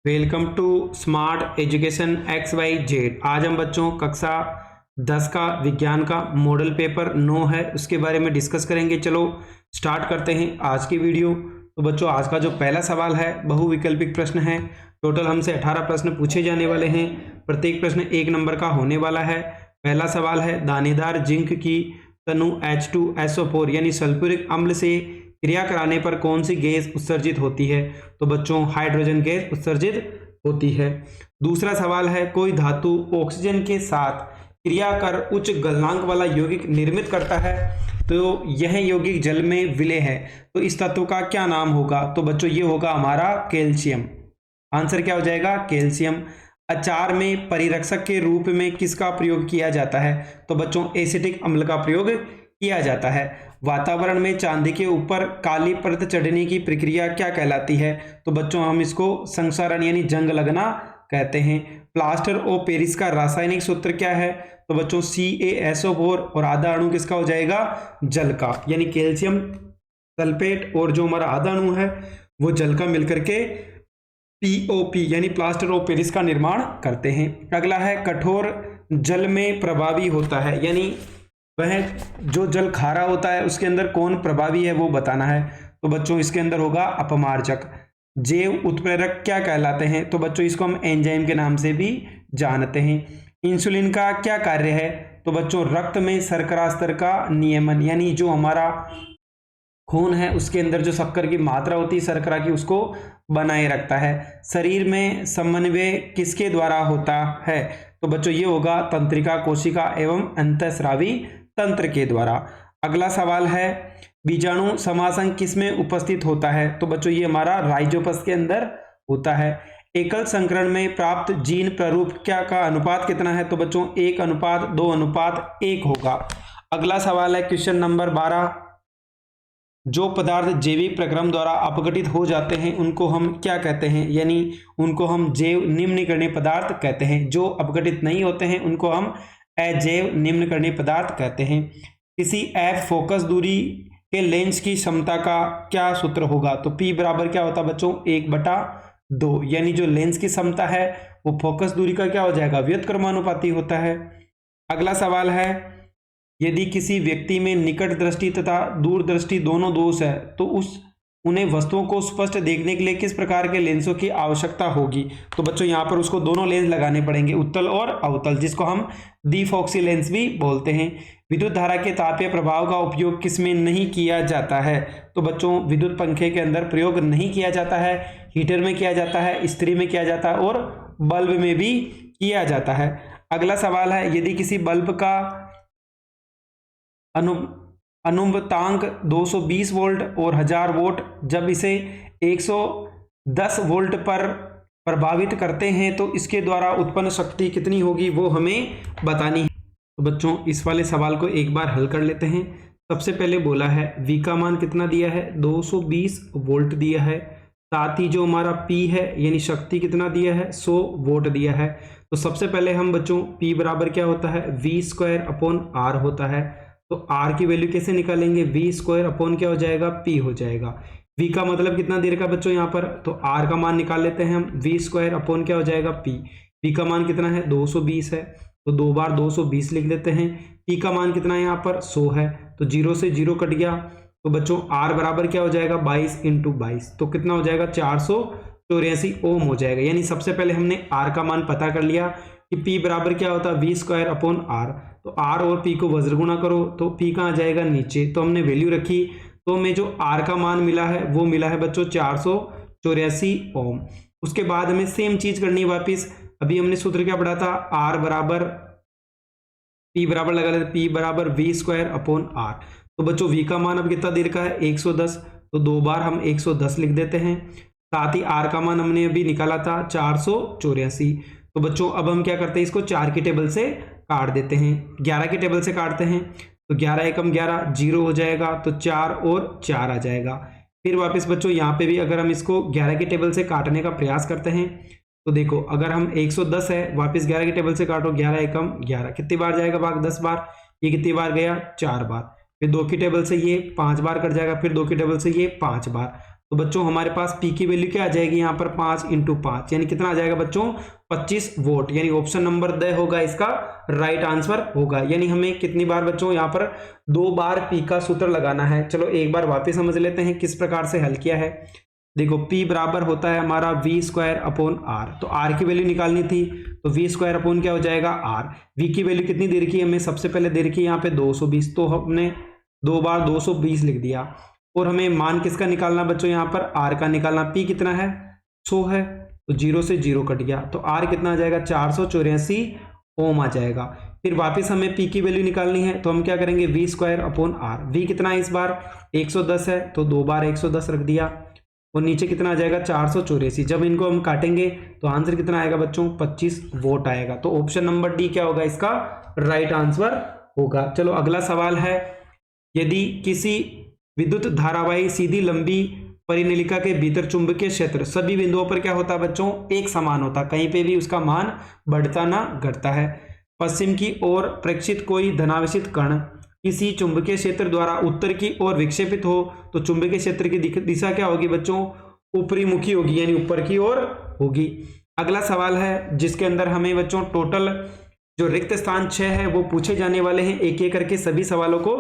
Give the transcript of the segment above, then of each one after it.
Welcome to smart education X Y Z. आज हम बच्चों कक्षा 10 का विज्ञान का मॉडल पेपर 9 है उसके बारे में डिस्कस करेंगे। चलो स्टार्ट करते हैं आज की वीडियो। तो बच्चों आज का जो पहला सवाल है बहुविकल्पिक प्रश्न है। टोटल हमसे 18 प्रश्न पूछे जाने वाले हैं। प्रत्येक प्रश्न 1 नंबर का होने वाला है। पहला सवाल है दानेदार जिंक की तनु H2SO4 यानी सल्फ्यूरिक अम्ल से क्रिया कराने पर कौन सी गैस उत्सर्जित होती है? तो बच्चों हाइड्रोजन गैस उत्सर्जित होती है। दूसरा सवाल है कोई धातु ऑक्सीजन के साथ क्रिया कर उच्च गलनांक वाला यौगिक निर्मित करता है, तो यह यौगिक जल में विलय है, तो इस तत्व का क्या नाम होगा? तो बच्चों ये होगा हमारा कैल्शियम। आंसर क्या हो जाएगा? कैल्शियम। अचार में परिरक्षक के रूप में किसका प्रयोग किया जाता है? तो बच्चों एसिटिक अम्ल का प्रयोग किया जाता है। वातावरण में चांदी के ऊपर काली परत चढ़ने की प्रक्रिया क्या कहलाती है? तो बच्चों हम इसको संक्षारण यानी जंग लगना कहते हैं। प्लास्टर ऑफ पेरिस का रासायनिक सूत्र क्या है? तो बच्चों CaSO4 और आधा अणु किसका हो जाएगा? जल का, यानी कैल्शियम सल्फेट और जो हमारा आधा अणु है वो जल का मिलकर के POP यानी प्लास्टर ऑफ पेरिस का निर्माण करते हैं। अगला है कठोर जल में प्रभावी होता है, यानी वह जो जल खारा होता है उसके अंदर कौन प्रभावी है वो बताना है। तो बच्चों इसके अंदर होगा अपमार्जक। जैव उत्प्रेरक क्या कहलाते हैं? तो बच्चों इसको हम एंजाइम के नाम से भी जानते हैं। इंसुलिन का क्या कार्य है? तो बच्चों रक्त में शर्करा स्तर का नियमन, यानी जो हमारा खून है उसके अंदर जो शक्कर की मात्रा होती है शर्करा की उसको बनाए रखता है। शरीर में समन्वय किसके द्वारा होता है? तो बच्चों ये होगा तंत्रिका कोशिका एवं अंतःस्रावी तंत्र के द्वारा। अगला सवाल है बीजाणु समासंग किस में उपस्थित होता है? तो बच्चों ये हमारा राइजोपस के अंदर होता है। एकल संकरण में प्राप्त जीन प्रारूप क्या का अनुपात कितना है? तो बच्चों 1:2:1 होगा। अगला सवाल है क्वेश्चन नंबर 12, जो पदार्थ जैविक प्रक्रम द्वारा अपघटित हो जाते हैं उनको हम क्या कहते हैं? यानी उनको हम जैव निम्नीकरणीय पदार्थ कहते हैं। जो अपघटित नहीं होते हैं उनको हम अजैव निम्नीकरणीय पदार्थ कहते हैं। किसी एफ फोकस दूरी के लेंस की क्षमता का क्या सूत्र होगा? तो P बराबर क्या होता है बच्चों? 1/2, यानी जो लेंस की क्षमता है वो फोकस दूरी का क्या हो जाएगा? व्युत्क्रमानुपाती होता है। अगला सवाल है यदि किसी व्यक्ति में निकट दृष्टि तथा दूरदृष्टि दोनों दोष है तो उन्हें वस्तुओं को स्पष्ट देखने के लिए किस प्रकार के लेंसों की आवश्यकता होगी? तो बच्चों यहाँ पर उसको दोनों लेंस लगाने पड़ेंगे, उत्तल और अवतल, जिसको हम द्विफोक्सी लेंस भी बोलते हैं। विद्युत धारा के तापीय प्रभाव का उपयोग किसमें नहीं किया जाता है? तो बच्चों विद्युत पंखे के अंदर प्रयोग नहीं किया जाता है, हीटर में किया जाता है, इस्त्री में किया जाता है और बल्ब में भी किया जाता है। अगला सवाल है यदि किसी बल्ब का अनुवर्तनांक 220 वोल्ट और 1000 वोल्ट जब इसे 110 वोल्ट पर प्रभावित करते हैं तो इसके द्वारा उत्पन्न शक्ति कितनी होगी वो हमें बतानी है। तो बच्चों इस वाले सवाल को एक बार हल कर लेते हैं। सबसे पहले बोला है V का मान कितना दिया है? 220 वोल्ट दिया है। साथ ही जो हमारा P है यानी शक्ति कितना दिया है? 100 वोल्ट दिया है। तो सबसे पहले हम बच्चों P बराबर क्या होता है? V²/R होता है। तो R की वैल्यू कैसे निकालेंगे? V² क्या हो जाएगा? P हो जाएगा। V का मतलब कितना दे रखा है बच्चों यहाँ पर? तो R का मान निकाल लेते हैं हम। V² क्या हो जाएगा? P। P का मान कितना है? 220 है, तो 2 बार 220 लिख लेते हैं। P का मान कितना है यहाँ पर? 100 है, तो 0 से 0 कट गया। तो बच्चों R बराबर क्या हो जाएगा? 22 × 22, तो कितना हो जाएगा? 484 ओम हो जाएगा। यानी सबसे पहले हमने R का मान पता कर लिया कि P बराबर क्या होता है? V²/R। तो R और P को वज्र गुणा करो तो P कहाँ जाएगा? नीचे। तो हमने वैल्यू रखी, तो हमें जो R का मान मिला है वो मिला है बच्चों 484 ओम। उसके बाद हमें सेम चीज करनी है वापिस। अभी हमने सूत्र क्या पढ़ा था? P बराबर लगा लेते, P बराबर V²/R। तो बच्चों V का मान अब कितना दे रखा है? 110, तो 2 बार हम 110 लिख देते हैं। साथ ही R का मान हमने अभी निकाला था 484। तो बच्चों अब हम क्या करते हैं? इसको 4 की टेबल से काट देते हैं, 11 की टेबल से काटते हैं। तो 11 × 11 0 हो जाएगा, तो 4 और 4 आ जाएगा। फिर वापस बच्चों यहाँ पे भी अगर हम इसको 11 की टेबल से काटने का प्रयास करते हैं तो देखो अगर हम 110 है, वापस 11 की टेबल से काटो, 11 × 11 कितनी बार जाएगा भाग? 10 बार। ये कितनी बार गया? 4 बार। फिर 2 की टेबल से ये 5 बार कट जाएगा, फिर 2 की टेबल से ये 5 बार। तो बच्चों हमारे पास P की वैल्यू क्या आ जाएगी यहाँ पर 5 × 5 यानी कितना आ जाएगा बच्चों 25 वोल्ट। यानी ऑप्शन नंबर द होगा इसका राइट आंसर होगा। यानी हमें कितनी बार बच्चों यहाँ पर 2 बार P का सूत्र लगाना है। चलो एक बार वापस समझ लेते हैं किस प्रकार से हल किया है। देखो P बराबर होता है हमारा V²/R। तो R की वैल्यू निकालनी थी तो V² क्या हो जाएगा R। V की वैल्यू कितनी दे रखी है हमें, सबसे पहले दे रखी है यहाँ पे 220, तो हमने 2 बार 220 लिख दिया। और हमें मान किसका निकालना बच्चों, यहाँ पर R का निकालना। P कितना है 100 है, तो 0 से 0 कट गया, तो R कितना आ जाएगा 484 ओम आ जाएगा। फिर वापस हमें P की वैल्यू निकालनी है तो हम क्या करेंगे V²/R। V कितना है इस बार 110 है, तो 2 बार 110 रख दिया और नीचे कितना आ जाएगा 484। जब इनको हम काटेंगे तो आंसर कितना आएगा बच्चों 25 वोल्ट आएगा। तो ऑप्शन नंबर डी क्या होगा इसका राइट आंसर होगा। चलो अगला सवाल है, यदि किसी विद्युत धारावाही सीधी लंबी परिनलिका के भीतर चुंबकीय क्षेत्र सभी बिंदुओं पर क्या होता है बच्चों एक समान होता, कहीं पे भी उसका मान बढ़ता ना घटता है। पश्चिम की ओर प्रेक्षित कोई धनावेशित कण किसी चुंबकीय क्षेत्र द्वारा उत्तर की ओर विक्षेपित हो तो चुंबकीय क्षेत्र की दिशा क्या होगी बच्चों ऊपरी मुखी होगी, यानी ऊपर की ओर होगी। अगला सवाल है जिसके अंदर हमें बच्चों टोटल जो रिक्त स्थान 6 है वो पूछे जाने वाले हैं। एक एक करके सभी सवालों को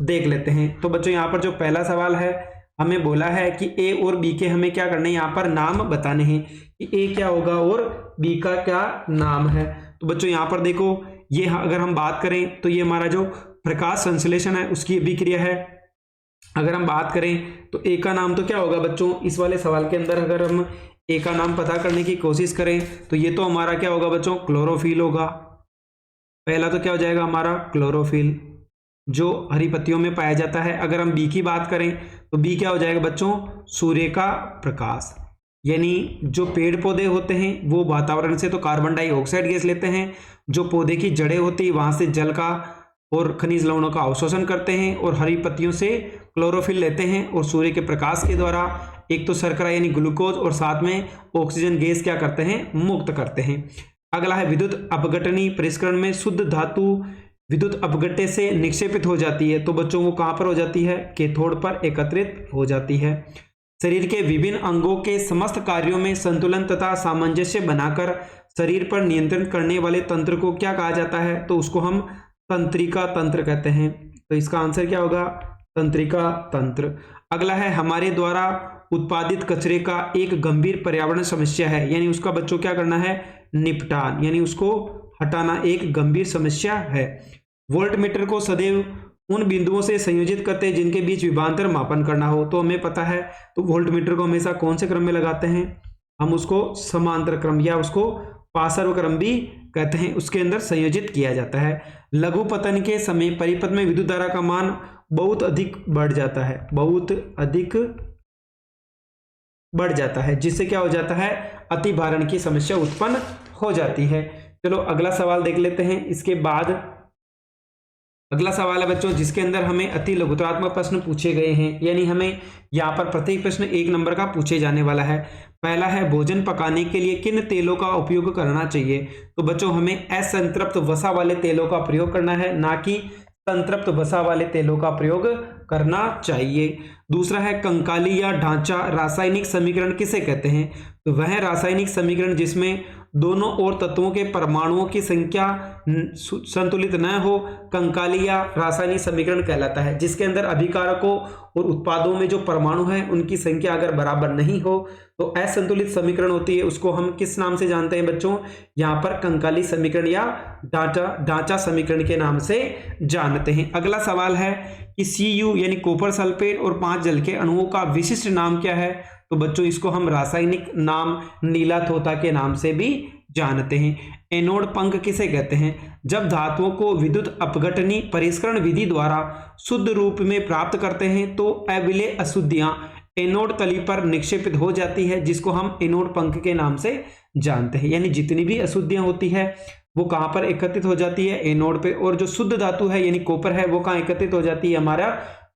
देख लेते हैं। तो बच्चों यहाँ पर जो पहला सवाल है हमें बोला है कि ए और बी के हमें क्या करना है, यहाँ पर नाम बताने हैं कि ए क्या होगा और बी का क्या नाम है। तो बच्चों यहाँ पर देखो ये अगर हम बात करें तो ये हमारा जो प्रकाश संश्लेषण है उसकी अभिक्रिया है। अगर हम बात करें तो ए का नाम तो क्या होगा बच्चों, इस वाले सवाल के अंदर अगर हम ए का नाम पता करने की कोशिश करें तो ये तो हमारा क्या होगा बच्चों क्लोरोफिल होगा। पहला तो क्या हो जाएगा हमारा क्लोरोफिल जो हरी पत्तियों में पाया जाता है। अगर हम बी की बात करें तो बी क्या हो जाएगा बच्चों सूर्य का प्रकाश, यानी जो पेड़ पौधे होते हैं वो वातावरण से तो कार्बन डाइऑक्साइड गैस लेते हैं, जो पौधे की जड़ें होती है वहां से जल का और खनिज लवणों का अवशोषण करते हैं और हरी पत्तियों से क्लोरोफिल लेते हैं और सूर्य के प्रकाश के द्वारा एक तो शर्करा यानी ग्लूकोज और साथ में ऑक्सीजन गैस क्या करते हैं मुक्त करते हैं। अगला है विद्युत अपघटनी परिष्करण में शुद्ध धातु विद्युत अपघट्य से निक्षेपित हो जाती है, तो बच्चों वो कहां पर हो जाती है कैथोड पर एकत्रित हो जाती है। शरीर के विभिन्न अंगों के समस्त कार्यों में संतुलन तथा सामंजस्य बनाकर शरीर पर नियंत्रण करने वाले तंत्र को क्या कहा जाता है, तो उसको हम तंत्रिका तंत्र कहते हैं। तो इसका आंसर क्या होगा तंत्रिका तंत्र। अगला है हमारे द्वारा उत्पादित कचरे का एक गंभीर पर्यावरण समस्या है, यानी उसका बच्चों क्या करना है निपटान, यानी उसको हटाना एक गंभीर समस्या है। वोल्टमीटर को सदैव उन बिंदुओं से संयोजित करते हैं जिनके बीच विभवांतर मापन करना हो, तो हमें पता है तो वोल्टमीटर को हमेशा कौन से क्रम में लगाते हैं, हम उसको समांतर क्रम या उसको पार्श्व क्रम भी कहते हैं, उसके अंदर संयोजित किया जाता है। लघु पतन के समय परिपथ में विद्युत धारा का मान बहुत अधिक बढ़ जाता है, बहुत अधिक बढ़ जाता है, जिससे क्या हो जाता है अति भारण की समस्या उत्पन्न हो जाती है। चलो अगला सवाल देख लेते हैं। इसके बाद अगला सवाल है बच्चों जिसके अंदर हमें अति लघुत्तरात्मक प्रश्न पूछे गए हैं, यानी हमें यहाँ पर प्रत्येक प्रश्न 1 नंबर का पूछे जाने वाला है। पहला है भोजन पकाने के लिए किन तेलों का उपयोग करना चाहिए, तो बच्चों हमें असंतृप्त वसा वाले तेलों का प्रयोग करना है, ना कि संतृप्त वसा वाले तेलों का प्रयोग करना चाहिए। दूसरा है कंकाली या ढांचा रासायनिक समीकरण किसे कहते हैं, तो वह रासायनिक समीकरण जिसमें दोनों ओर तत्वों के परमाणुओं की संख्या संतुलित न हो कंकाली या रासायनिक समीकरण कहलाता है। जिसके अंदर अभिकारकों और उत्पादों में जो परमाणु है उनकी संख्या अगर बराबर नहीं हो तो असंतुलित समीकरण होती है, उसको हम किस नाम से जानते हैं बच्चों, यहाँ पर कंकाली समीकरण या ढांचा समीकरण के नाम से जानते हैं। अगला सवाल है कि Cu यानी कॉपर सल्फेट और 5 जल के अणुओं का विशिष्ट नाम क्या है, तो बच्चों इसको हम रासायनिक नाम नीला थोथा के नाम से भी जानते हैं। एनोड पंख किसे कहते हैं, जब धातुओं को विद्युत अपघटनी परिष्करण विधि द्वारा शुद्ध रूप में प्राप्त करते हैं तो अविलेय अशुद्धियां एनोड तली पर निक्षेपित हो जाती है, जिसको हम एनोड पंख के नाम से जानते हैं। यानी जितनी भी अशुद्धियां होती है वो कहां पर एकत्रित हो जाती है एनोड पे, और जो शुद्ध धातु है यानी कॉपर है वो कहां एकत्रित हो जाती है हमारा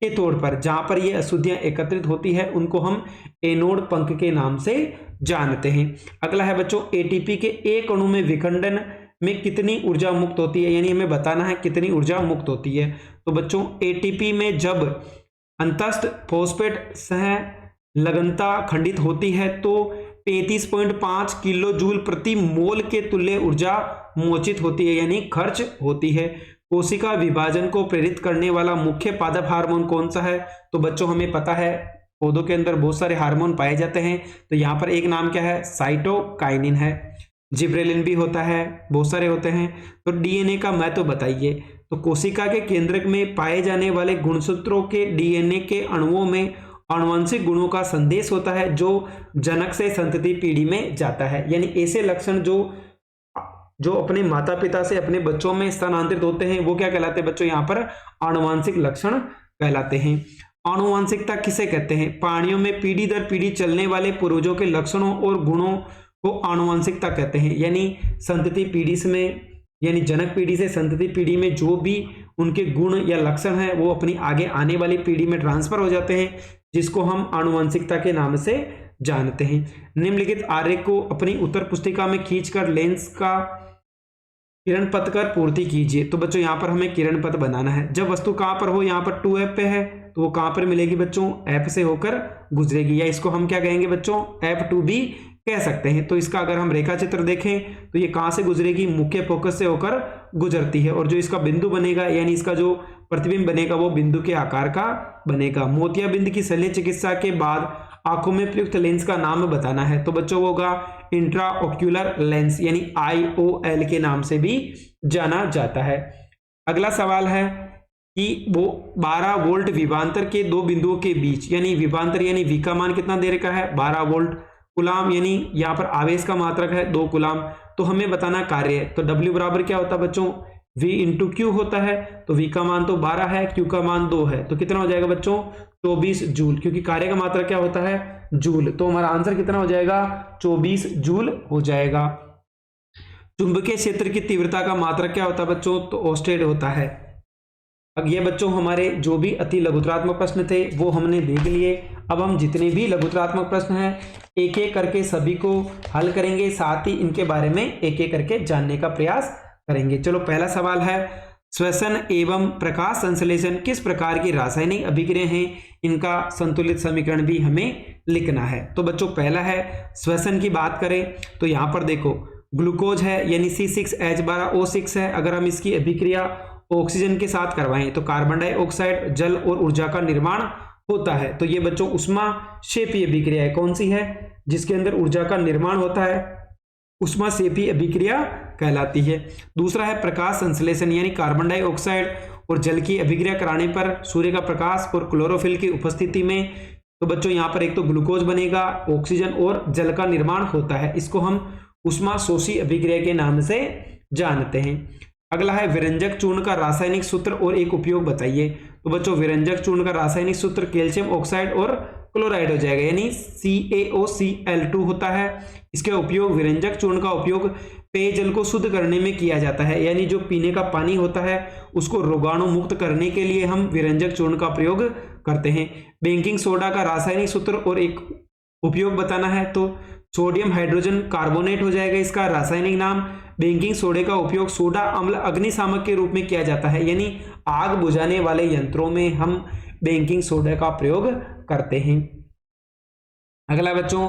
कैथोड पर। जहां पर ये अशुद्धियां एकत्रित होती है उनको हम एनोड पंख के नाम से जानते हैं। अगला है बच्चों एटीपी के एक अणु में विखंडन में कितनी ऊर्जा मुक्त होती है, यानी हमें बताना है कितनी ऊर्जा मुक्त होती है। तो बच्चों एटीपी में जब अंतस्थ फॉस्फेट सह लगनता खंडित होती है तो 35.5 किलो जूल प्रति मोल के तुल्य ऊर्जा मोचित होती है, यानी खर्च होती है। कोशिका विभाजन को प्रेरित करने वाला मुख्य पादप हार्मोन कौन सा है? तो बच्चों हमें पता है पौधों के अंदर बहुत सारे हार्मोन पाए जाते हैं, तो यहाँ पर एक नाम क्या है? साइटोकाइनिन है। जिब्रेलिन भी होता है, बहुत सारे होते हैं। तो डीएनए का महत्व बताइए। तो कोशिका के केंद्रक में पाए जाने वाले गुणसूत्रों के डीएनए के अणुओं में आनुवंशिक गुणों का संदेश होता है जो जनक से संतति पीढ़ी में जाता है, यानी ऐसे लक्षण जो अपने माता पिता से अपने बच्चों में स्थानांतरित होते हैं वो क्या कहलाते हैं बच्चों? यहाँ पर आनुवंशिक लक्षण कहलाते हैं। आनुवंशिकता किसे कहते हैं? प्राणियों में पीढ़ी दर पीढ़ी चलने वाले पूर्वजों के लक्षणों और गुणों को आनुवंशिकता कहते हैं, यानी संतति पीढ़ी में, यानी जनक पीढ़ी से संतति पीढ़ी में जो भी उनके गुण या लक्षण है वो अपनी आगे आने वाली पीढ़ी में ट्रांसफर हो जाते हैं, जिसको हम आनुवंशिकता के नाम से जानते हैं। निम्नलिखित आरेख को अपनी उत्तर पुस्तिका में खींचकर लेंस का किरण पथ कर पूर्ति कीजिए। तो बच्चों यहाँ पर हमें किरण पथ बनाना है। जब वस्तु कहाँ पर हो, यहाँ पर 2F पे है तो वो कहाँ पर मिलेगी बच्चों? F से होकर गुजरेगी, या इसको हम क्या कहेंगे बच्चों? F2 भी कह सकते हैं। तो इसका अगर हम रेखा चित्र देखें तो ये कहाँ से गुजरेगी? मुख्य फोकस से होकर गुजरती है, और जो इसका बिंदु बनेगा यानी इसका जो प्रतिबिंब बनेगा वो बिंदु के आकार का बनेगा। मोतियाबिंद की शल्य चिकित्सा के बाद आंखों में प्रयुक्त लेंस का नाम बताना है। तो बच्चों वो होगा इंट्राओक्यूलर लेंस, यानी IOL के नाम से भी जाना जाता है। अगला सवाल है कि वो 12 वोल्ट विभवांतर के दो बिंदुओं के बीच, यानी विभवांतर यानी V का मान कितना दे रखा है? 12 वोल्ट। कुलाम यानी यहाँ पर आवेश का मात्रक है 2 कुलाम। तो हमें बताना कार्य है, तो W बराबर क्या होता है बच्चों? V इंटू Q होता है। तो V का मान तो 12 है, Q का मान 2 है, तो कितना हो जाएगा बच्चों? 24 जूल, क्योंकि कार्य का मात्रक क्या होता है? जूल। तो हमारा आंसर कितना हो जाएगा? 24 जूल हो जाएगा। चुंबकीय क्षेत्र की तीव्रता का मात्रक क्या होता है बच्चों? तो ओस्टेड होता है। अब ये बच्चों हमारे जो भी अति लघुतरात्मक प्रश्न थे वो हमने देख लिए। अब हम जितने भी लघुतरात्मक प्रश्न हैं एक एक करके सभी को हल करेंगे, साथ ही इनके बारे में एक एक करके जानने का प्रयास करेंगे। चलो पहला सवाल है, श्वसन एवं प्रकाश संश्लेषण किस प्रकार की रासायनिक अभिक्रिया हैं? इनका संतुलित समीकरण भी हमें लिखना है। तो बच्चों पहला है श्वसन की बात करें तो यहाँ पर देखो ग्लूकोज है यानी C6H12O6 है। अगर हम इसकी अभिक्रिया ऑक्सीजन के साथ करवाएं तो कार्बन डाइऑक्साइड, जल और ऊर्जा का निर्माण होता है। तो ये बच्चों ऊष्माक्षेपीय अभिक्रिया है। कौन सी है? जिसके अंदर ऊर्जा का निर्माण होता है, ऊष्माक्षेपीय अभिक्रिया कहलाती है। दूसरा है प्रकाश संश्लेषण, यानी कार्बन डाइऑक्साइड और जल की अभिक्रिया कराने पर सूर्य का प्रकाश और क्लोरोफिल की उपस्थिति में तो बच्चों यहाँ पर एक तो ग्लूकोज बनेगा, ऑक्सीजन और जल का निर्माण होता है। इसको हम ऊष्माशोषी अभिक्रिया के नाम से जानते हैं। अगला है विरंजक चूर्ण का रासायनिक सूत्र और एक उपयोग बताइए। तो बच्चों विरंजक चूर्ण का रासायनिक सूत्र कैल्शियम ऑक्साइड और क्लोराइड हो जाएगा, यानी CaOCl2 होता है। इसका उपयोग विरंजक चूर्ण का उपयोग पेयजल को शुद्ध करने में किया जाता है, यानी जो पीने का पानी होता है उसको रोगाणु मुक्त करने के लिए हम विरंजक चूर्ण का प्रयोग करते हैं। बेकिंग सोडा का रासायनिक सूत्र और एक उपयोग बताना है तो सोडियम हाइड्रोजन कार्बोनेट हो जाएगा इसका रासायनिक नाम। बेकिंग सोडे का उपयोग सोडा अम्ल अग्निशामक के रूप में किया जाता है, यानी आग बुझाने वाले यंत्रों में हम बेकिंग सोडा का प्रयोग करते हैं। अगला बच्चों,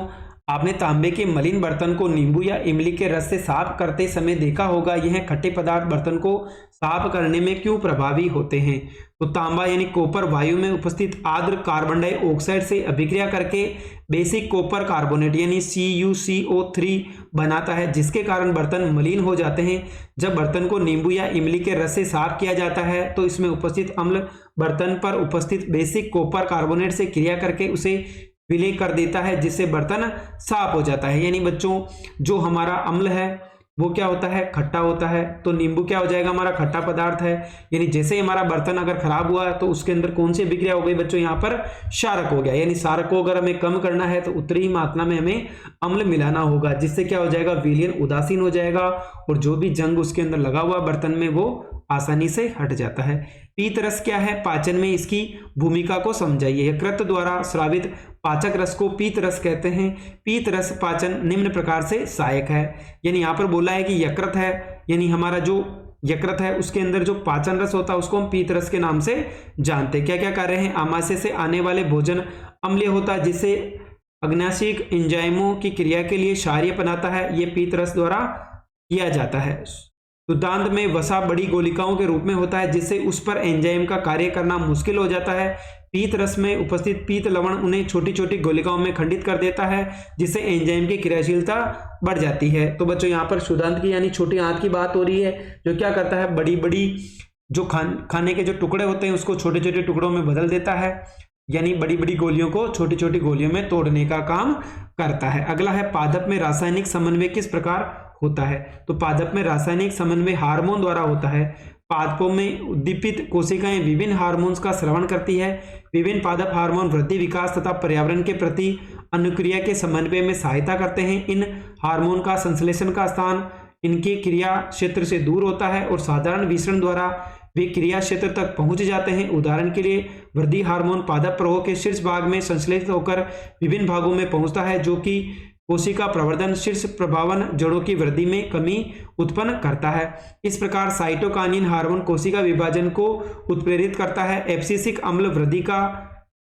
आपने तांबे के मलिन बर्तन को नींबू या इमली के रस से साफ करते समय देखा होगा। यह खट्टे पदार्थ बर्तन को साफ करने में क्यों प्रभावी होते हैं? तो तांबा यानी कॉपर वायु में उपस्थित आर्द्र कार्बन डाइऑक्साइड से अभिक्रिया करके बेसिक कॉपर कार्बोनेट यानी CuCO3 बनाता है, जिसके कारण बर्तन मलिन हो जाते हैं। जब बर्तन को नींबू या इमली के रस से साफ किया जाता है तो इसमें उपस्थित अम्ल बर्तन पर उपस्थित बेसिक कॉपर कार्बोनेट से क्रिया करके उसे विलय कर देता है, जिससे बर्तन साफ हो जाता है। यानी बच्चों जो हमारा अम्ल है वो क्या होता है? खट्टा होता है। तो नींबू क्या हो जाएगा? हमारा खट्टा पदार्थ है। यानी जैसे ही हमारा बर्तन अगर खराब हुआ तो उसके अंदर कौन सी अभिक्रिया हो गई बच्चों? यहाँ पर क्षारक हो गया। यानी क्षारक को अगर हमें कम करना है तो उतनी ही मात्रा में हमें अम्ल मिलाना होगा, जिससे क्या हो जाएगा? विलयन उदासीन हो जाएगा और जो भी जंग उसके अंदर लगा हुआ बर्तन में वो आसानी से हट जाता है। पीत रस क्या है? पाचन में इसकी भूमिका को समझाइए। यकृत द्वारा स्रावित पाचक रस को पीत रस कहते हैं। पीत रस पाचन निम्न प्रकार से सहायक है। यानी यहाँ पर बोला है कि यकृत है, यानी हमारा जो यकृत है उसके अंदर जो पाचन रस होता है उसको हम पीत रस के नाम से जानते हैं। क्या क्या कार्य हैं? आमाशय से आने वाले भोजन अम्लीय होता है जिससे अग्नाशिक एंजाइमों की क्रिया के लिए क्षारीय बनाता है, ये पीत रस द्वारा किया जाता है। शुद्धांत में वसा बड़ी गोलिकाओं के रूप में होता है जिससे उस पर एंजाइम का कार्य करना मुश्किल हो जाता है। पीत रस में उपस्थित पीत लवण उन्हें छोटी छोटी गोलिकाओं में खंडित कर देता है जिससे एंजाइम की क्रियाशीलता बढ़ जाती है। तो बच्चों यहाँ पर शुद्धांत की यानी छोटी आंत की बात हो रही है, जो क्या करता है बड़ी बड़ी जो खाने के जो टुकड़े होते हैं उसको छोटे छोटे टुकड़ों में बदल देता है, यानी बड़ी बड़ी गोलियों को छोटी छोटी गोलियों में तोड़ने का काम करता है। अगला है पादप में रासायनिक समन्वय किस प्रकार होता है। तो पादप में रासायनिक समन्वय हार्मोन द्वारा होता है। पादपों में उद्दीपित कोशिकाएं विभिन्न हार्मोन्स का स्रावन करती है। विभिन्न पादप हार्मोन वृद्धि, विकास तथा पर्यावरण के प्रति अनुक्रिया के समन्वय में सहायता करते हैं। इन हार्मोन का संश्लेषण का स्थान इनके क्रिया क्षेत्र से दूर होता है और साधारण विसरण द्वारा वे क्रिया क्षेत्र तक पहुंच जाते हैं। उदाहरण के लिए वृद्धि हार्मोन पादप प्रवाह के शीर्ष भाग में संश्लेषित होकर विभिन्न भागों में पहुंचता है, जो कि कोशिका प्रवर्धन, शीर्ष प्रभावन, जड़ों की वृद्धि में कमी उत्पन्न करता है। इस प्रकार साइटोकाइनिन हार्मोन कोशिका विभाजन को उत्प्रेरित करता है। एब्सिसिक अम्ल वृद्धि का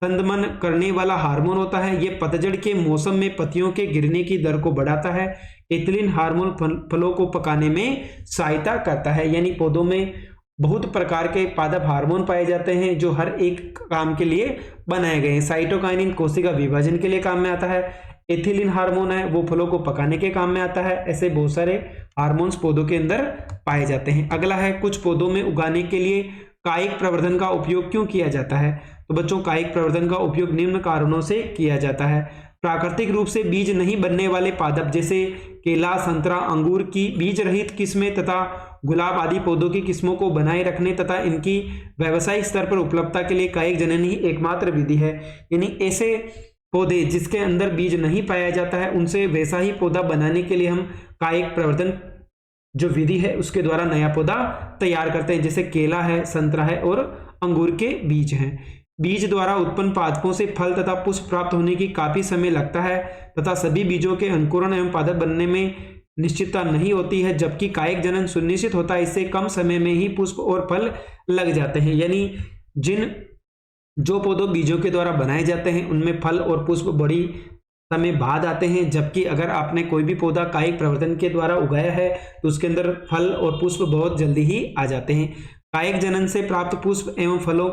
संदमन करने वाला हार्मोन होता है। यह पतझड़ के मौसम में पत्तियों के गिरने की दर को बढ़ाता है। एथिलीन हार्मोन फलों को पकाने में सहायता करता है। यानी पौधों में बहुत प्रकार के पादप हार्मोन पाए जाते हैं जो हर एक काम के लिए बनाए गए हैं। साइटोकाइनिन कोशिका विभाजन के लिए काम में आता है। एथिलीन हार्मोन है वो फलों को पकाने के काम में आता है। ऐसे बहुत सारे हार्मोन्स पौधों के अंदर पाए जाते हैं। अगला है कुछ पौधों में उगाने के लिए कायिक प्रवर्धन का उपयोग क्यों किया जाता है। तो बच्चों कायिक प्रवर्धन का उपयोग निम्न कारणों से किया जाता है। प्राकृतिक रूप से बीज नहीं बनने वाले पादप जैसे केला, संतरा, अंगूर की बीज रहित किस्में तथा गुलाब आदि पौधों की किस्मों को बनाए रखने तथा इनकी व्यावसायिक स्तर पर उपलब्धता के लिए कायिक जनन ही एकमात्र विधि है। यानी ऐसे पौधे जिसके अंदर बीज नहीं पाया जाता है उनसे वैसा ही पौधा बनाने के लिए हम कायिक प्रवर्धन जो विधि है उसके द्वारा नया पौधा तैयार करते हैं, जैसे केला है, संतरा है और अंगूर के बीज हैं। बीज द्वारा उत्पन्न पादपों से फल तथा पुष्प प्राप्त होने की काफी समय लगता है तथा सभी बीजों के अंकुरण एवं पादप बनने में निश्चितता नहीं होती है, जबकि कायिक जनन सुनिश्चित होता है। इससे कम समय में ही पुष्प और फल लग जाते हैं। यानी जो पौधों बीजों के द्वारा बनाए जाते हैं उनमें फल और पुष्प बड़ी समय बाद आते हैं, जबकि अगर आपने कोई भी पौधा कायिक प्रवर्धन के द्वारा उगाया है तो उसके अंदर फल और पुष्प बहुत जल्दी ही आ जाते हैं। कायिक जनन से प्राप्त पुष्प एवं फलों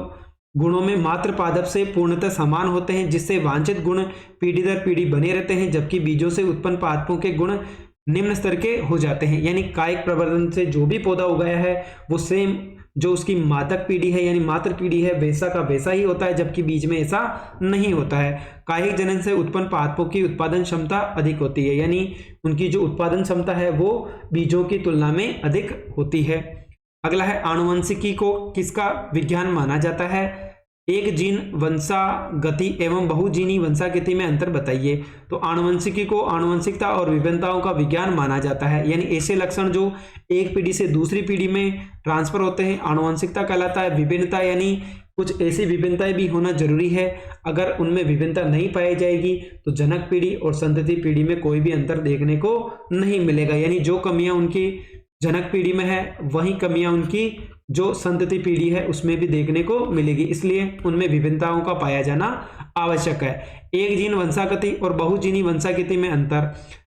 गुणों में मात्र पादप से पूर्णतः समान होते हैं, जिससे वांछित गुण पीढ़ी दर पीढ़ी बने रहते हैं, जबकि बीजों से उत्पन्न पादपों के गुण निम्न स्तर के हो जाते हैं। यानी कायिक प्रवर्धन से जो भी पौधा उगाया है वो सेम जो उसकी मादक पीढ़ी है यानी मातृ पीढ़ी है वैसा का वैसा ही होता है, जबकि बीज में ऐसा नहीं होता है। कायिक जनन से उत्पन्न पादपों की उत्पादन क्षमता अधिक होती है, यानी उनकी जो उत्पादन क्षमता है वो बीजों की तुलना में अधिक होती है। अगला है आनुवंशिकी को किसका विज्ञान माना जाता है। एक जीन वंशागति एवं बहुजीनी वंशागति में अंतर बताइए। तो आनुवंशिकी को आनुवंशिकता और विभिन्नताओं का विज्ञान माना जाता है, यानी ऐसे लक्षण जो एक पीढ़ी से दूसरी पीढ़ी में ट्रांसफर होते हैं आनुवंशिकता कहलाता है। विभिन्नता यानी कुछ ऐसी विभिन्नताएं भी होना जरूरी है, अगर उनमें विभिन्नता नहीं पाई जाएगी तो जनक पीढ़ी और संतति पीढ़ी में कोई भी अंतर देखने को नहीं मिलेगा। यानी जो कमियां उनकी जनक पीढ़ी में है वही कमियां उनकी जो संतति पीढ़ी है उसमें भी देखने को मिलेगी, इसलिए उनमें विभिन्नताओं का पाया जाना आवश्यक है। एक जीन वंशागति और बहुजीनी वंशागति में अंतर।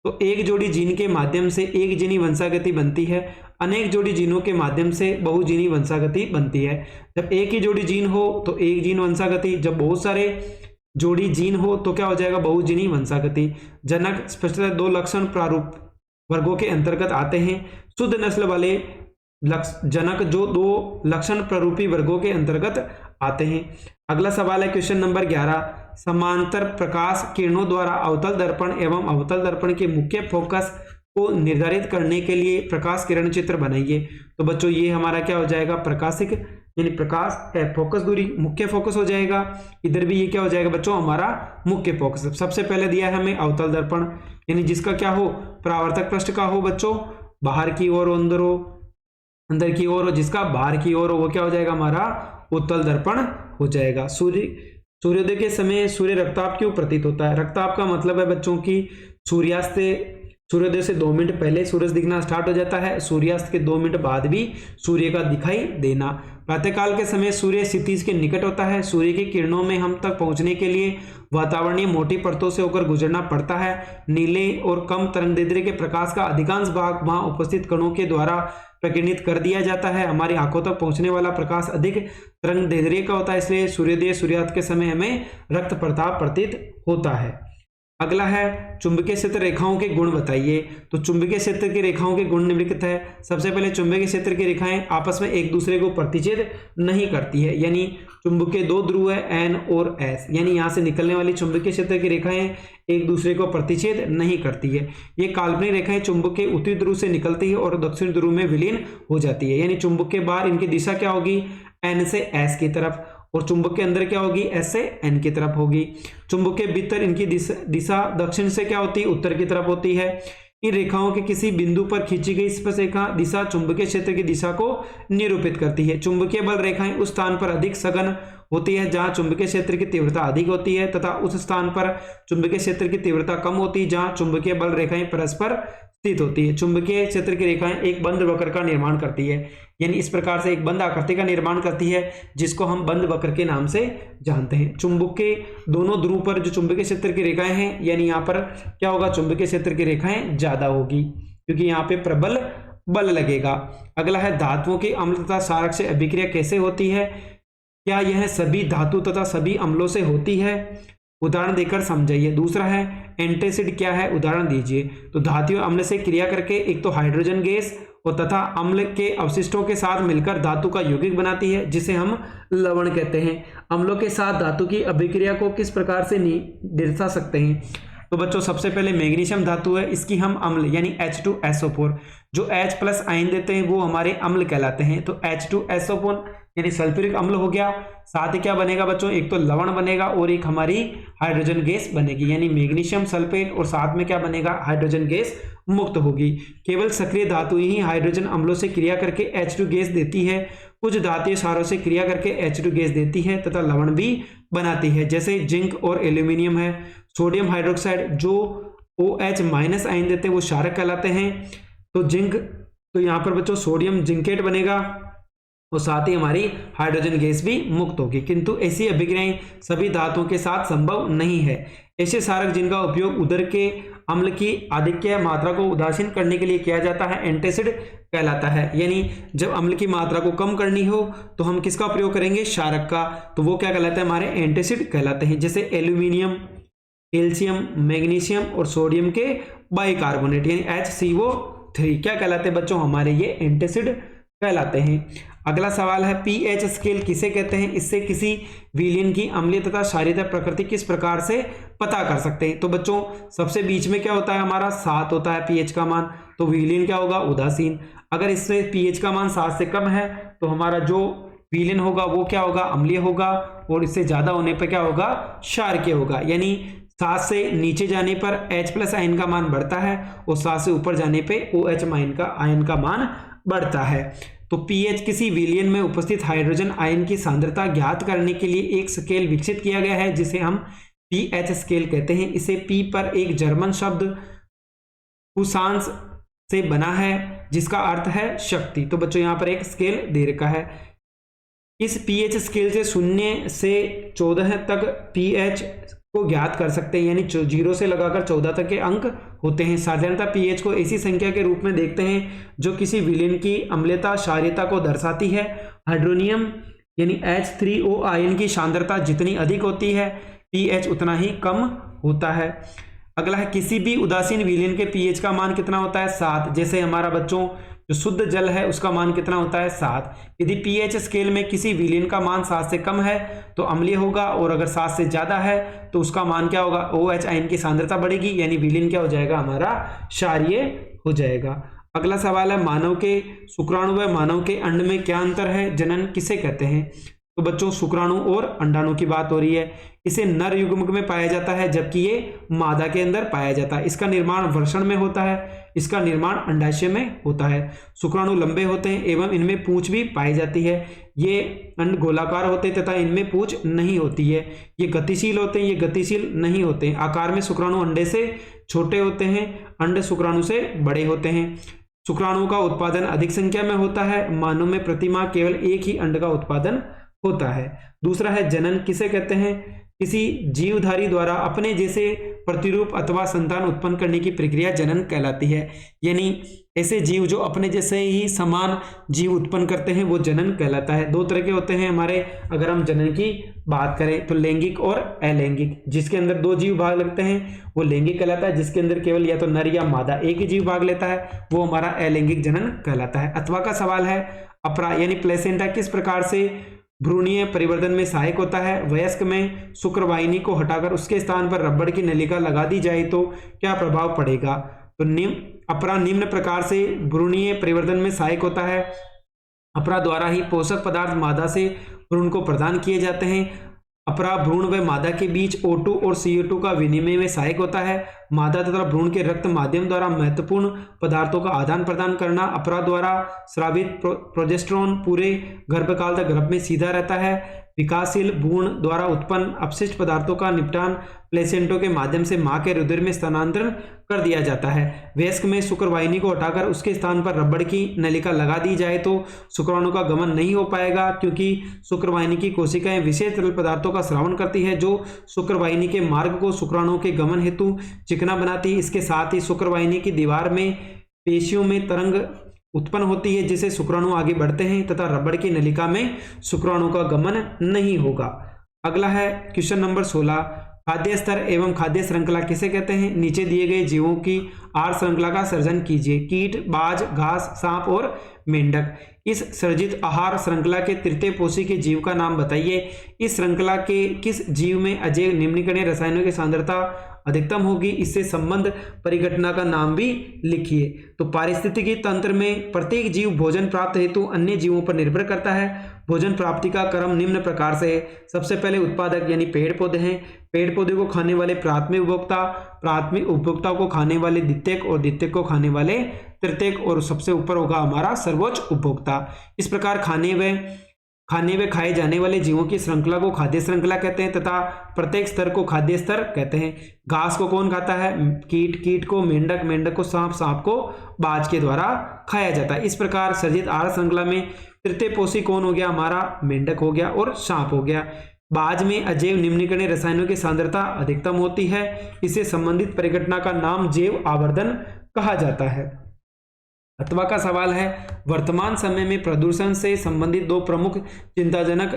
तो एक जोड़ी जीन के माध्यम से एक जीनी वंशागति बनती है, अनेक जोड़ी जीनों के माध्यम से बहुजीनी वंशागति बनती है। जब एक ही जोड़ी जीन हो तो एक जीन वंशागति, जब बहुत सारे जोड़ी जीन हो तो क्या हो जाएगा बहुजीनी वंशागति। जनक स्पष्टतः दो लक्षण प्रारूप वर्गों के अंतर्गत आते हैं। शुद्ध नस्ल वाले जनक जो दो लक्षण प्ररूपी वर्गों के अंतर्गत आते हैं। अगला सवाल है क्वेश्चन नंबर 11, समांतर प्रकाश किरणों द्वारा अवतल दर्पण एवं अवतल दर्पण के मुख्य फोकस को निर्धारित करने के लिए प्रकाश किरण चित्र बनाइए। तो बच्चों ये हमारा क्या हो जाएगा प्रकाशिक यानी प्रकाश है, फोकस दूरी मुख्य फोकस हो जाएगा। इधर भी ये क्या हो जाएगा बच्चों हमारा मुख्य फोकस। सबसे पहले दिया है हमें अवतल दर्पण, यानी जिसका क्या हो परावर्तक पृष्ठ का हो बच्चों बाहर की ओर अंदर की ओर, जिसका बाहर की ओर वो क्या हो जाएगा हमारा उत्तल दर्पण हो जाएगा। सूर्योदय के समय सूर्य रक्ताप क्यों प्रतीत होता है। रक्ताप का मतलब है बच्चों की सूर्यास्त सूर्योदय से 2 मिनट पहले सूरज दिखना स्टार्ट हो जाता है, सूर्यास्त के 2 मिनट बाद भी सूर्य का दिखाई देना। प्रातःकाल के समय सूर्य क्षितिज के निकट होता है। सूर्य की किरणों में हम तक पहुंचने के लिए वातावरणीय मोटी परतों से होकर गुजरना पड़ता है। नीले और कम तरंगदैर्ध्य के प्रकाश का अधिकांश भाग वहां उपस्थित कणों के द्वारा प्रकीर्णित कर दिया जाता है। हमारी आंखों तक पहुंचने वाला प्रकाश अधिक तरंगदैर्ध्य का होता है, इसलिए सूर्योदय सूर्यास्त के समय हमें रक्त प्रताप प्रतीत होता है। अगला है चुंबकीय क्षेत्र रेखाओं के गुण बताइए। तो चुंबकीय क्षेत्र की रेखाओं के गुण निम्नलिखित है। सबसे पहले चुंबकीय क्षेत्र की रेखाएं आपस में एक दूसरे को प्रतिच्छेद नहीं करती है, यानी चुंबक के 2 ध्रुव है N और S, यानी यहाँ से निकलने वाली चुंबकीय क्षेत्र की रेखाएं एक दूसरे को प्रतिच्छेद नहीं करती है। ये काल्पनिक रेखाएं चुंबक के उत्तरी ध्रुव से निकलती है और दक्षिण ध्रुव में विलीन हो जाती है, यानी चुंबक के बाहर इनकी दिशा क्या होगी, N से S की तरफ, और चुंबक के अंदर क्या होगी, S से N की तरफ होगी। चुंबक के भीतर इनकी दिशा दक्षिण से क्या होती है, उत्तर की तरफ होती है। इन रेखाओं के किसी बिंदु पर खींची गई स्पर्शरेखा दिशा चुंबकीय क्षेत्र की दिशा को निरूपित करती है। चुंबकीय बल रेखाएं उस स्थान पर अधिक सघन होती है जहां चुंबकीय क्षेत्र की तीव्रता अधिक होती है, तथा उस स्थान पर चुंबकीय क्षेत्र की तीव्रता कम होती है जहां चुंबकीय बल रेखाएं परस्पर स्थित होती है। चुंबकीय क्षेत्र की रेखाएं एक बंद वक्र का निर्माण करती है, यानी इस प्रकार से एक बंद आकृति का निर्माण करती है जिसको हम बंद वक्र के नाम से जानते हैं। चुंबक के दोनों ध्रुव पर जो चुंबकीय क्षेत्र की रेखाएं हैं, यानी यहाँ पर क्या होगा, चुंबकीय क्षेत्र की रेखाएं ज्यादा होगी क्योंकि यहाँ पे प्रबल बल लगेगा। अगला है धातुओं की अम्ल तथा क्षारक से अभिक्रिया कैसे होती है, क्या यह सभी धातु तथा सभी अम्लों से होती है, उदाहरण देकर समझाइए। दूसरा है एंटासिड क्या है, उदाहरण दीजिए। तो धातु अम्ल से क्रिया करके एक तो हाइड्रोजन गैस और तथा अम्ल के अवशिष्टों के साथ मिलकर धातु का यौगिक बनाती है जिसे हम लवण कहते हैं। अम्लों के साथ धातु की अभिक्रिया को किस प्रकार से दर्शा सकते हैं। तो बच्चों सबसे पहले मैग्नीशियम धातु है, इसकी हम अम्ल यानी H2SO4 जो H+ आयन देते हैं वो हमारे अम्ल कहलाते हैं। तो H2SO4 यानी सल्फ्यूरिक अम्ल हो गया। साथ ही क्या बनेगा बच्चों, एक तो लवण बनेगा और एक हमारी हाइड्रोजन गैस बनेगी, यानी मैग्नीशियम सल्फेट, और साथ में क्या बनेगा, हाइड्रोजन गैस मुक्त होगी। केवल सक्रिय धातु ही हाइड्रोजन अम्लों से क्रिया करके H2 गैस देती है। कुछ धातुओं क्षारों से क्रिया करके H2 गैस देती है तथा लवण भी बनाती है, जैसे जिंक और एल्यूमिनियम है। सोडियम हाइड्रोक्साइड जो OH- आयन देते हैं वो क्षारक कहलाते हैं। तो जिंक, तो यहाँ पर बच्चों सोडियम जिंकेट बनेगा और साथ ही हमारी हाइड्रोजन गैस भी मुक्त होगी, किंतु ऐसी अभिक्रियाएं सभी धातुओं के साथ संभव नहीं है। ऐसे क्षारक जिनका उपयोग उदर के अम्ल की आधिक्य मात्रा को उदासीन करने के लिए किया जाता है एंटासिड कहलाता है, यानी जब अम्ल की मात्रा को कम करनी हो तो हम किसका प्रयोग करेंगे, क्षारक का, तो वो क्या कहलाते हैं, हमारे एंटासिड कहलाते हैं। जैसे एल्यूमिनियम, कैल्शियम, मैग्नीशियम और सोडियम के बाइकार्बोनेट यानी HCO3 क्या कहलाते हैं बच्चों, हमारे ये एंटासिड कहलाते हैं। अगला सवाल है पीएच स्केल किसे कहते हैं, इससे किसी विलयन की अम्लीय तथा क्षारीयता प्रकृति किस प्रकार से पता कर सकते हैं। तो बच्चों सबसे बीच में क्या होता है, हमारा 7 होता है पीएच का मान, तो विलयन क्या होगा, उदासीन। अगर इससे पीएच का मान 7 से कम है तो हमारा जो विलयन होगा वो क्या होगा, अम्लीय होगा, और इससे ज्यादा होने पर क्या होगा, क्षारकीय होगा। यानी 7 से नीचे जाने पर H+ आयन का मान बढ़ता है और 7 से ऊपर जाने पे OH आयन का मान बढ़ता है। तो पीएच किसी विलयन में उपस्थित हाइड्रोजन आयन की सांद्रता ज्ञात करने के लिए एक स्केल विकसित किया गया है जिसे हम पीएच स्केल कहते हैं। इसे पी पर एक जर्मन शब्द पुसांस से बना है जिसका अर्थ है शक्ति। तो बच्चों यहाँ पर एक स्केल दे रखा है। इस पीएच स्केल से 0 से 14 तक पीएच को ज्ञात कर सकते हैं, यानी 0 से लगाकर 14 तक के अंक होते हैं। साधारणतः पीएच को ऐसी संख्या के रूप में देखते हैं जो किसी विलयन की अम्लता क्षारीयता को दर्शाती है। हाइड्रोनियम यानी H3O आयन की सांद्रता जितनी अधिक होती है पीएच उतना ही कम होता है। अगला है किसी भी उदासीन विलयन के पीएच का मान कितना होता है, 7। जैसे हमारा बच्चों जो शुद्ध जल है उसका मान कितना होता है, 7। यदि पीएच स्केल में किसी विलयन का मान 7 से कम है तो अम्लीय होगा, और अगर 7 से ज्यादा है तो उसका मान क्या होगा, OH आयन की सांद्रता बढ़ेगी, यानी विलयन क्या हो जाएगा, हमारा क्षारीय हो जाएगा। अगला सवाल है मानव के शुक्राणु व मानव के अंड में क्या अंतर है, जनन किसे कहते हैं। तो बच्चों शुक्राणु और अंडाणु की बात हो रही है। इसे नर युग्मक में पाया जाता है जबकि ये मादा के अंदर पाया जाता है। इसका निर्माण वृषण में होता है, इसका निर्माण अंडाशय में होता है। शुक्राणु लंबे होते हैं एवं इनमें पूंछ भी पाई जाती है। ये अंड गोलाकार होते हैं तथा इनमें पूंछ नहीं होती है। ये गतिशील होते हैं, ये गतिशील नहीं होते हैं। आकार में शुक्राणु अंडे से छोटे होते हैं, अंड शुक्राणु से बड़े होते हैं। शुक्राणुओं का उत्पादन अधिक संख्या में होता है, मानव में प्रति माह केवल एक ही अंड का उत्पादन होता है। दूसरा है जनन, किसे कहते हैं? किसी जीवधारी द्वारा अपने जैसे प्रतिरूप अथवा संतान उत्पन्न करने की प्रक्रिया जनन कहलाती है। यानी ऐसे जीव जो अपने जैसे ही समान जीव उत्पन्न करते हैं वो जनन कहलाता है। दो तरह के होते हैं हमारे, अगर हम जनन की बात करें तो लैंगिक और अलैंगिक। जिसके अंदर दो जीव भाग लगते हैं वो लैंगिक कहलाता है, जिसके अंदर केवल या तो नर या मादा एक ही जीव भाग लेता है वो हमारा अलैंगिक जनन कहलाता है। अथवा का सवाल है, अपरा यानी प्लेसेंटा किस प्रकार से भ्रूणीय परिवर्तन में सहायक होता है? वयस्क में शुक्रवाहिनी को हटाकर उसके स्थान पर रबड़ की नलिका लगा दी जाए तो क्या प्रभाव पड़ेगा? तो अपरा निम्न प्रकार से भ्रूणीय परिवर्तन में सहायक होता है। अपरा द्वारा ही पोषक पदार्थ मादा से भ्रूण को प्रदान किए जाते हैं। अपरा भ्रूण व मादा के बीच O2 और CO2 का विनिमय में सहायक होता है। मादा तथा भ्रूण के रक्त माध्यम द्वारा महत्वपूर्ण पदार्थों का आदान प्रदान करना। अपरा द्वारा स्रावित प्रोजेस्टेरोन पूरे गर्भकाल तक गर्भ में सीधा रहता है। विकासशील भ्रूण द्वारा उत्पन्न अपशिष्ट पदार्थों का निपटान प्लेसेंटो के माध्यम से मां के रुधिर में स्थानांतरण कर दिया जाता है। वयस्क में शुक्रवाहिनी को हटाकर उसके स्थान पर रबड़ की नलिका लगा दी जाए तो शुक्राणु का गमन नहीं हो पाएगा, क्योंकि शुक्रवाहिनी की कोशिकाएं विशेष तरल पदार्थों का स्रावन करती है जो शुक्रवाहिनी के मार्ग को शुक्राणुओं के गमन हेतु चिकना बनाती है। इसके साथ ही शुक्रवाहिनी की दीवार में पेशियों में तरंग उत्पन्न होती है जिससे शुक्राणु आगे बढ़ते हैं तथा रबड़ की नलिका में शुक्राणु का गमन नहीं होगा। अगला है क्वेश्चन नंबर 16, खाद्य स्तर एवं खाद्य श्रृंखला किसे कहते हैं? नीचे दिए गए जीवों की आहार श्रृंखला का सर्जन कीजिए। कीट, बाज, घास, सांप और मेंढक। इस सर्जित आहार श्रृंखला के तृतीय पोषी के जीव का नाम बताइए। इस श्रृंखला के किस जीव में अजैव निम्नलिखित रसायनों की सांद्रता अधिकतम होगी? इससे संबंध परिघटना का नाम भी लिखिए। तो पारिस्थितिकी तंत्र में प्रत्येक जीव भोजन प्राप्त हेतु अन्य जीवों पर निर्भर करता है। भोजन प्राप्ति का क्रम निम्न प्रकार से है। सबसे पहले उत्पादक यानी पेड़ पौधे हैं। पेड़ पौधे को खाने वाले प्राथमिक उपभोक्ता, प्राथमिक उपभोक्ता को खाने वाले द्वितीयक और द्वितीयक को खाने वाले तृतीयक, और सबसे ऊपर होगा हमारा सर्वोच्च उपभोक्ता। इस प्रकार खाने व खाए जाने वाले जीवों की श्रृंखला को खाद्य श्रृंखला कहते हैं तथा प्रत्येक स्तर को खाद्य स्तर कहते हैं। घास को कौन खाता है? कीट, कीट को मेंढक, मेंढक को सांप, सांप को बाज के द्वारा खाया जाता है। इस प्रकार सर्जित आहार श्रृंखला में तृतीय पोषी कौन हो गया? हमारा मेंढक हो गया और सांप हो गया। बाज में अजैव निम्नलिखित रसायनों की सांद्रता अधिकतम होती है। इससे संबंधित परिघटना का नाम जैव आवर्धन कहा जाता है। अथवा का सवाल है, वर्तमान समय में प्रदूषण से संबंधित दो प्रमुख चिंताजनक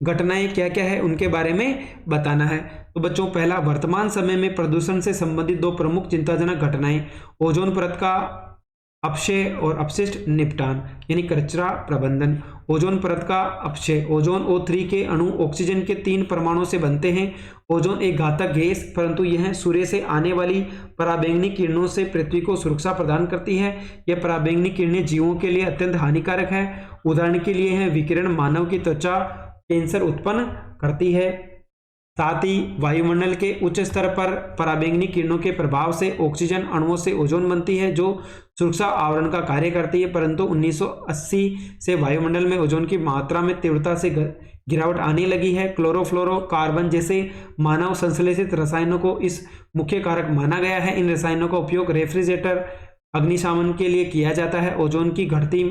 घटनाएं क्या क्या है उनके बारे में बताना है। तो बच्चों, पहला, वर्तमान समय में प्रदूषण से संबंधित दो प्रमुख चिंताजनक घटनाएं, ओजोन परत का अपक्षय और अपशिष्ट निपटान यानी कचरा प्रबंधन। ओजोन परत का अपक्षय, ओजोन O3 के अणु ऑक्सीजन के 3 परमाणुओं से बनते हैं। ओजोन एक घातक गैस, परंतु यह सूर्य से आने वाली पराबैंगनी किरणों से पृथ्वी को सुरक्षा प्रदान करती है। यह पराबैंगनी किरणें जीवों के लिए अत्यंत हानिकारक है। उदाहरण के लिए यह विकिरण मानव की त्वचा कैंसर उत्पन्न करती है। साथ ही वायुमंडल के उच्च स्तर पर पराबैंगनी किरणों के प्रभाव से ऑक्सीजन अणुओं से ओजोन बनती है जो सुरक्षा आवरण का कार्य करती है, परंतु 1980 से वायुमंडल में ओजोन की मात्रा में तीव्रता से गिरावट आने लगी है। क्लोरोफ्लोरोकार्बन जैसे मानव संश्लेषित रसायनों को इस मुख्य कारक माना गया है। इन रसायनों का उपयोग रेफ्रिजरेटर, अग्निशमन के लिए किया जाता है। ओजोन की घटती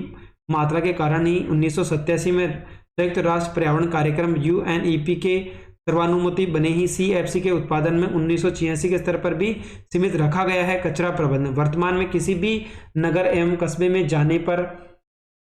मात्रा के कारण ही 1987 में संयुक्त राष्ट्र पर्यावरण कार्यक्रम UNEP के सर्वानुमति बने ही CFC के उत्पादन में 1986 के स्तर पर भी सीमित रखा गया है। कचरा प्रबंधन, वर्तमान में किसी भी नगर एवं कस्बे में जाने पर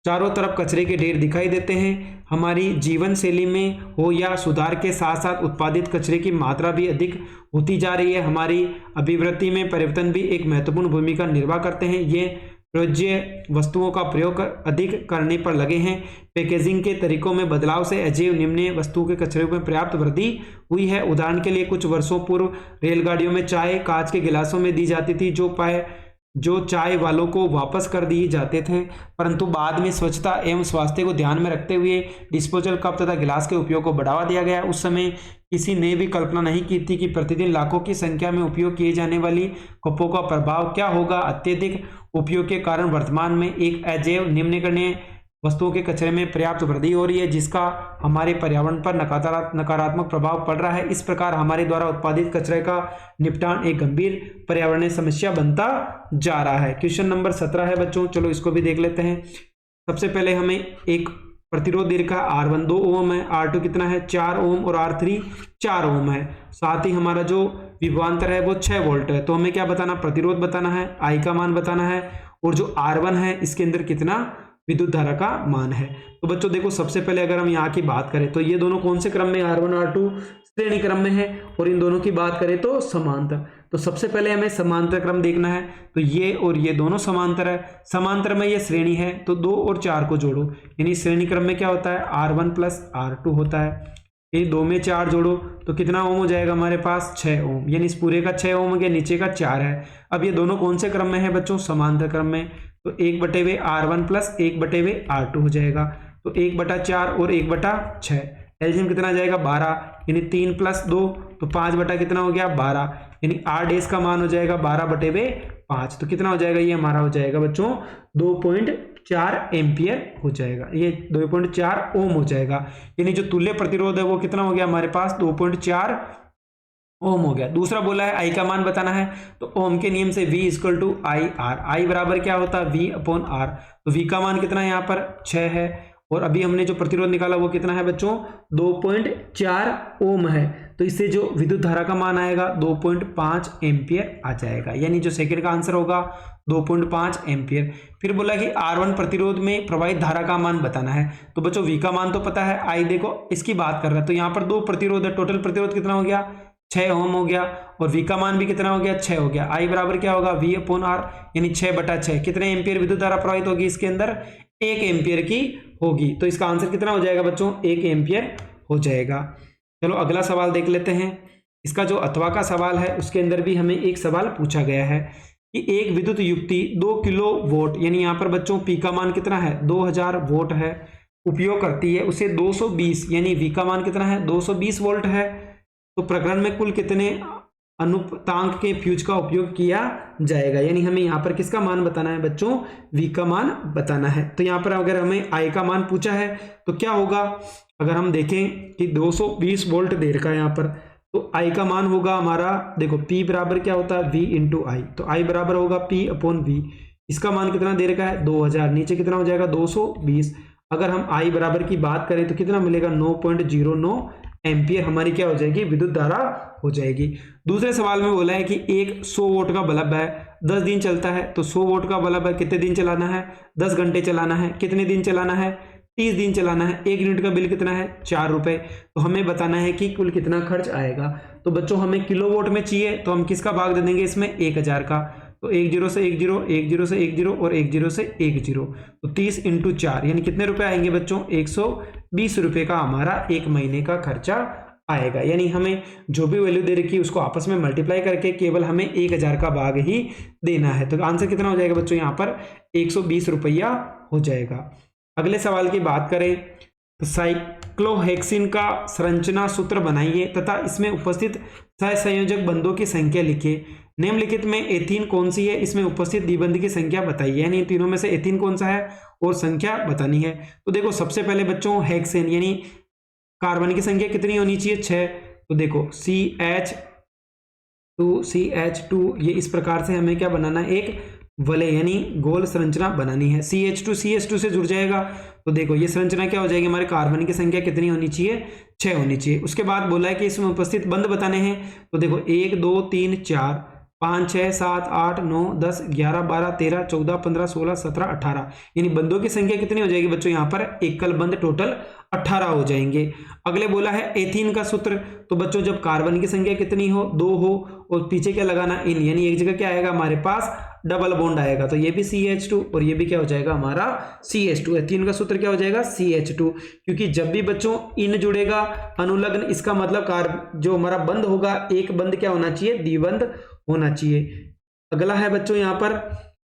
चारों तरफ कचरे के ढेर दिखाई देते हैं। हमारी जीवन शैली में हो या सुधार के साथ साथ उत्पादित कचरे की मात्रा भी अधिक होती जा रही है। हमारी अभिवृद्धि में परिवर्तन भी एक महत्वपूर्ण भूमिका निर्वाह करते हैं। ये प्रयोज्य वस्तुओं का प्रयोग अधिक करने पर लगे हैं। पैकेजिंग के तरीकों में बदलाव से अजैव निम्न वस्तुओं के कचरे में पर्याप्त वृद्धि हुई है। उदाहरण के लिए कुछ वर्षों पूर्व रेलगाड़ियों में चाय कांच के गिलासों में दी जाती थी जो चाय वालों को वापस कर दिए जाते थे, परंतु बाद में स्वच्छता एवं स्वास्थ्य को ध्यान में रखते हुए डिस्पोजल कप तथा गिलास के उपयोग को बढ़ावा दिया गया। उस समय किसी ने भी कल्पना नहीं की थी कि प्रतिदिन लाखों की संख्या में उपयोग किए जाने वाली कपों का प्रभाव क्या होगा। अत्यधिक उपयोग के कारण वर्तमान में एक अजैव निम्नलिखित वस्तुओं के कचरे में पर्याप्त वृद्धि हो रही है, जिसका हमारे पर्यावरण पर नकारात्मक प्रभाव पड़ रहा है। इस प्रकार हमारे द्वारा उत्पादित कचरे का निपटान एक गंभीर पर्यावरणीय समस्या बनता जा रहा है। क्वेश्चन नंबर 17 है बच्चों, चलो इसको भी देख लेते हैं। सबसे पहले हमें एक प्रतिरोध दे रखा है, R1 2 ओम है, R2 कितना है 4 ओम और R3 4 ओम है। साथ ही हमारा जो विभवांतर है वो 6 वोल्ट है। तो हमें क्या बताना, प्रतिरोध बताना है, I का मान बताना है, और जो R1 है इसके अंदर कितना विद्युत धारा का मान है। तो बच्चों देखो, सबसे पहले अगर हम यहाँ की बात करें तो ये दोनों कौन से क्रम में, R1 R2 श्रेणी क्रम में है, और इन दोनों की बात करें तो समांतर। तो सबसे पहले हमें समांतर क्रम देखना है, तो ये और ये दोनों समांतर है। समांतर में ये श्रेणी है तो 2 और 4 को जोड़ो, यानी श्रेणी क्रम में क्या होता है R1 प्लस R2 होता है। ये 2 में 4 जोड़ो तो कितना ओम हो जाएगा हमारे पास 6 ओम, यानी इस पूरे का 6 ओम हो गया, नीचे का 4 है। अब ये दोनों कौन से क्रम में है बच्चों, समांतर क्रम में। तो 1/R1 प्लस 1/R2 हो जाएगा, तो 1/4 और 1/6, एलसीएम कितना आ जाएगा 12, यानी 3 प्लस 2 तो 5 कितना हो गया 12, यानी R डैश का मान हो जाएगा 12/5। तो कितना हो जाएगा, ये हमारा हो जाएगा बच्चों 2.4 एम्पियर हो जाएगा, ये 2.4 ओम हो जाएगा। यानी जो तुल्य प्रतिरोध है वो कितना हो गया हमारे पास 2.4 ओम हो गया। दूसरा बोला है आई का मान बताना है, तो ओम के नियम से V = IR, आई बराबर क्या होता है V/R। तो V का मान कितना है यहाँ पर 6 है, और अभी हमने जो प्रतिरोध निकाला वो कितना है बच्चों 2.4 ओम है। तो इससे जो विद्युत धारा का मान आएगा 2.5 एम्पियर आ जाएगा, यानी जो सेकंड का आंसर होगा 2.5 एम्पियर। फिर बोला कि R1 प्रतिरोध में प्रवाहित धारा का मान बताना है। तो बच्चों V का मान तो पता है, आई देखो इसकी बात कर रहा है, तो यहाँ पर 2 प्रतिरोध है, टोटल प्रतिरोध कितना हो गया 6 ओम हो गया, और V का मान भी कितना हो गया 6 हो गया। आई बराबर क्या होगा V/R, यानी 6/6। कितने एम्पियर विद्युत धारा प्रवाहित होगी इसके अंदर, 1 एम्पियर की होगी। तो इसका आंसर कितना हो जाएगा बच्चों 1 एम्पियर हो जाएगा। चलो अगला सवाल देख लेते हैं। इसका जो अथवा का सवाल है उसके अंदर भी हमें एक सवाल पूछा गया है कि एक विद्युत युक्ति 2 किलो वोल्ट, यानी यहाँ पर बच्चों P का मान कितना है 2000 वोल्ट है, उपयोग करती है। उसे 220, यानी V का मान कितना है 220 वोल्ट है। तो प्रकरण में कुल कितने अनुपातांक के फ्यूज का उपयोग किया जाएगा, यानी हमें यहाँ पर किसका मान बताना है बच्चों V का मान बताना है। तो यहाँ पर अगर हमें I का मान पूछा है तो क्या होगा, अगर हम देखें कि 220 वोल्ट दे रखा है यहाँ पर, तो I का मान होगा हमारा, देखो P बराबर क्या होता है V/I, तो I बराबर होगा P/V। इसका मान कितना दे रखा है 2000, नीचे कितना हो जाएगा 220। अगर हम I बराबर की बात करें तो कितना मिलेगा 9.09 एम्पियर हमारी क्या हो जाएगी विद्युत धारा हो जाएगी। दूसरे सवाल में बोला है कि एक 100 वोल्ट का बल्ब है, 10 दिन चलता है। तो 100 वोल्ट का बल्ब है, कितने दिन चलाना है 10 घंटे चलाना है। कितने दिन चलाना है 30 दिन चलाना है। 1 यूनिट का बिल कितना है 4 रुपए। तो हमें बताना है कि कुल कितना खर्च आएगा। तो बच्चों हमें किलोवाट में चाहिए, तो हम किसका भाग दे देंगे इसमें 1000 का। तो 10 से 10, 10 से 10 और 10 से 10, तो 30 × 4 यानी कितने रुपए आएंगे बच्चों 120 रुपए का हमारा 1 महीने का खर्चा आएगा। यानी हमें जो भी वैल्यू दे रखी है उसको आपस में मल्टीप्लाई करके केवल हमें 1000 का भाग ही देना है। तो आंसर कितना हो जाएगा बच्चों यहाँ पर 120 रुपया हो जाएगा। अगले सवाल की बात करें तो साइक्लोहेक्सिन का संरचना सूत्र बनाइए तथा इसमें उपस्थित सहसंयोजक बंधों की संख्या लिखिए। निम्नलिखित में एथीन कौन सी है, इसमें उपस्थित द्विबंध की संख्या बताइए। यानी इन तीनों में से एथीन कौन सा है और संख्या बतानी है। तो देखो सबसे पहले बच्चों हेक्सेन यानी कार्बन की संख्या कितनी होनी चाहिए 6। तो देखो CH2 ये इस प्रकार से हमें क्या बनाना है एक वलय यानी गोल संरचना बनानी है। CH2 से जुड़ जाएगा। तो देखो ये संरचना क्या हो जाएगी हमारे कार्बन की संख्या कितनी होनी चाहिए 6 होनी चाहिए। उसके बाद बोला है कि इसमें उपस्थित बंध बताने हैं। तो देखो 1 2 3 4 5 6 7 8 9 10 11 12 13 14 15 16 17 18 यानी बंधों की संख्या कितनी हो जाएगी बच्चों यहाँ पर एकल बंध टोटल 18 हो जाएंगे। अगले बोला है एथीन का सूत्र। तो बच्चों जब कार्बन की संख्या कितनी हो 2 हो और पीछे क्या लगाना इन, यानी एक जगह क्या आएगा हमारे पास डबल बॉन्ड आएगा। तो ये भी CH2 और ये भी क्या हो जाएगा हमारा CH2। एथीन का सूत्र क्या हो जाएगा CH2, क्योंकि जब भी बच्चों इन जुड़ेगा अनुलग्न इसका मतलब जो हमारा बंध होगा एक बंध क्या होना चाहिए द्विबंध होना चाहिए। अगला है बच्चों यहाँ पर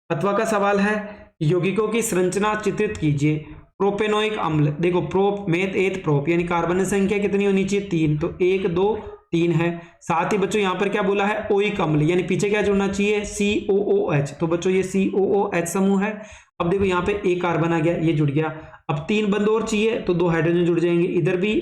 अथवा का सवाल है यौगिकों की संरचना चित्रित कीजिए। प्रोपेनोइक अम्ल देखो प्रोप मेथ एथ प्रोप यानी कार्बन की संख्या कितनी होनी चाहिए 3। तो 1 2 3 है। साथ ही बच्चों यहाँ पर क्या बोला है, ओइक अम्ल, यानी पीछे क्या जुड़ना चाहिए, COOH। तो बच्चों ये COOH समूह है। अब देखो यहाँ पे एक कार्बन आ गया, ये जुड़ गया। अब 3 बंद और चाहिए तो 2 हाइड्रोजन जुड़ जाएंगे। इधर भी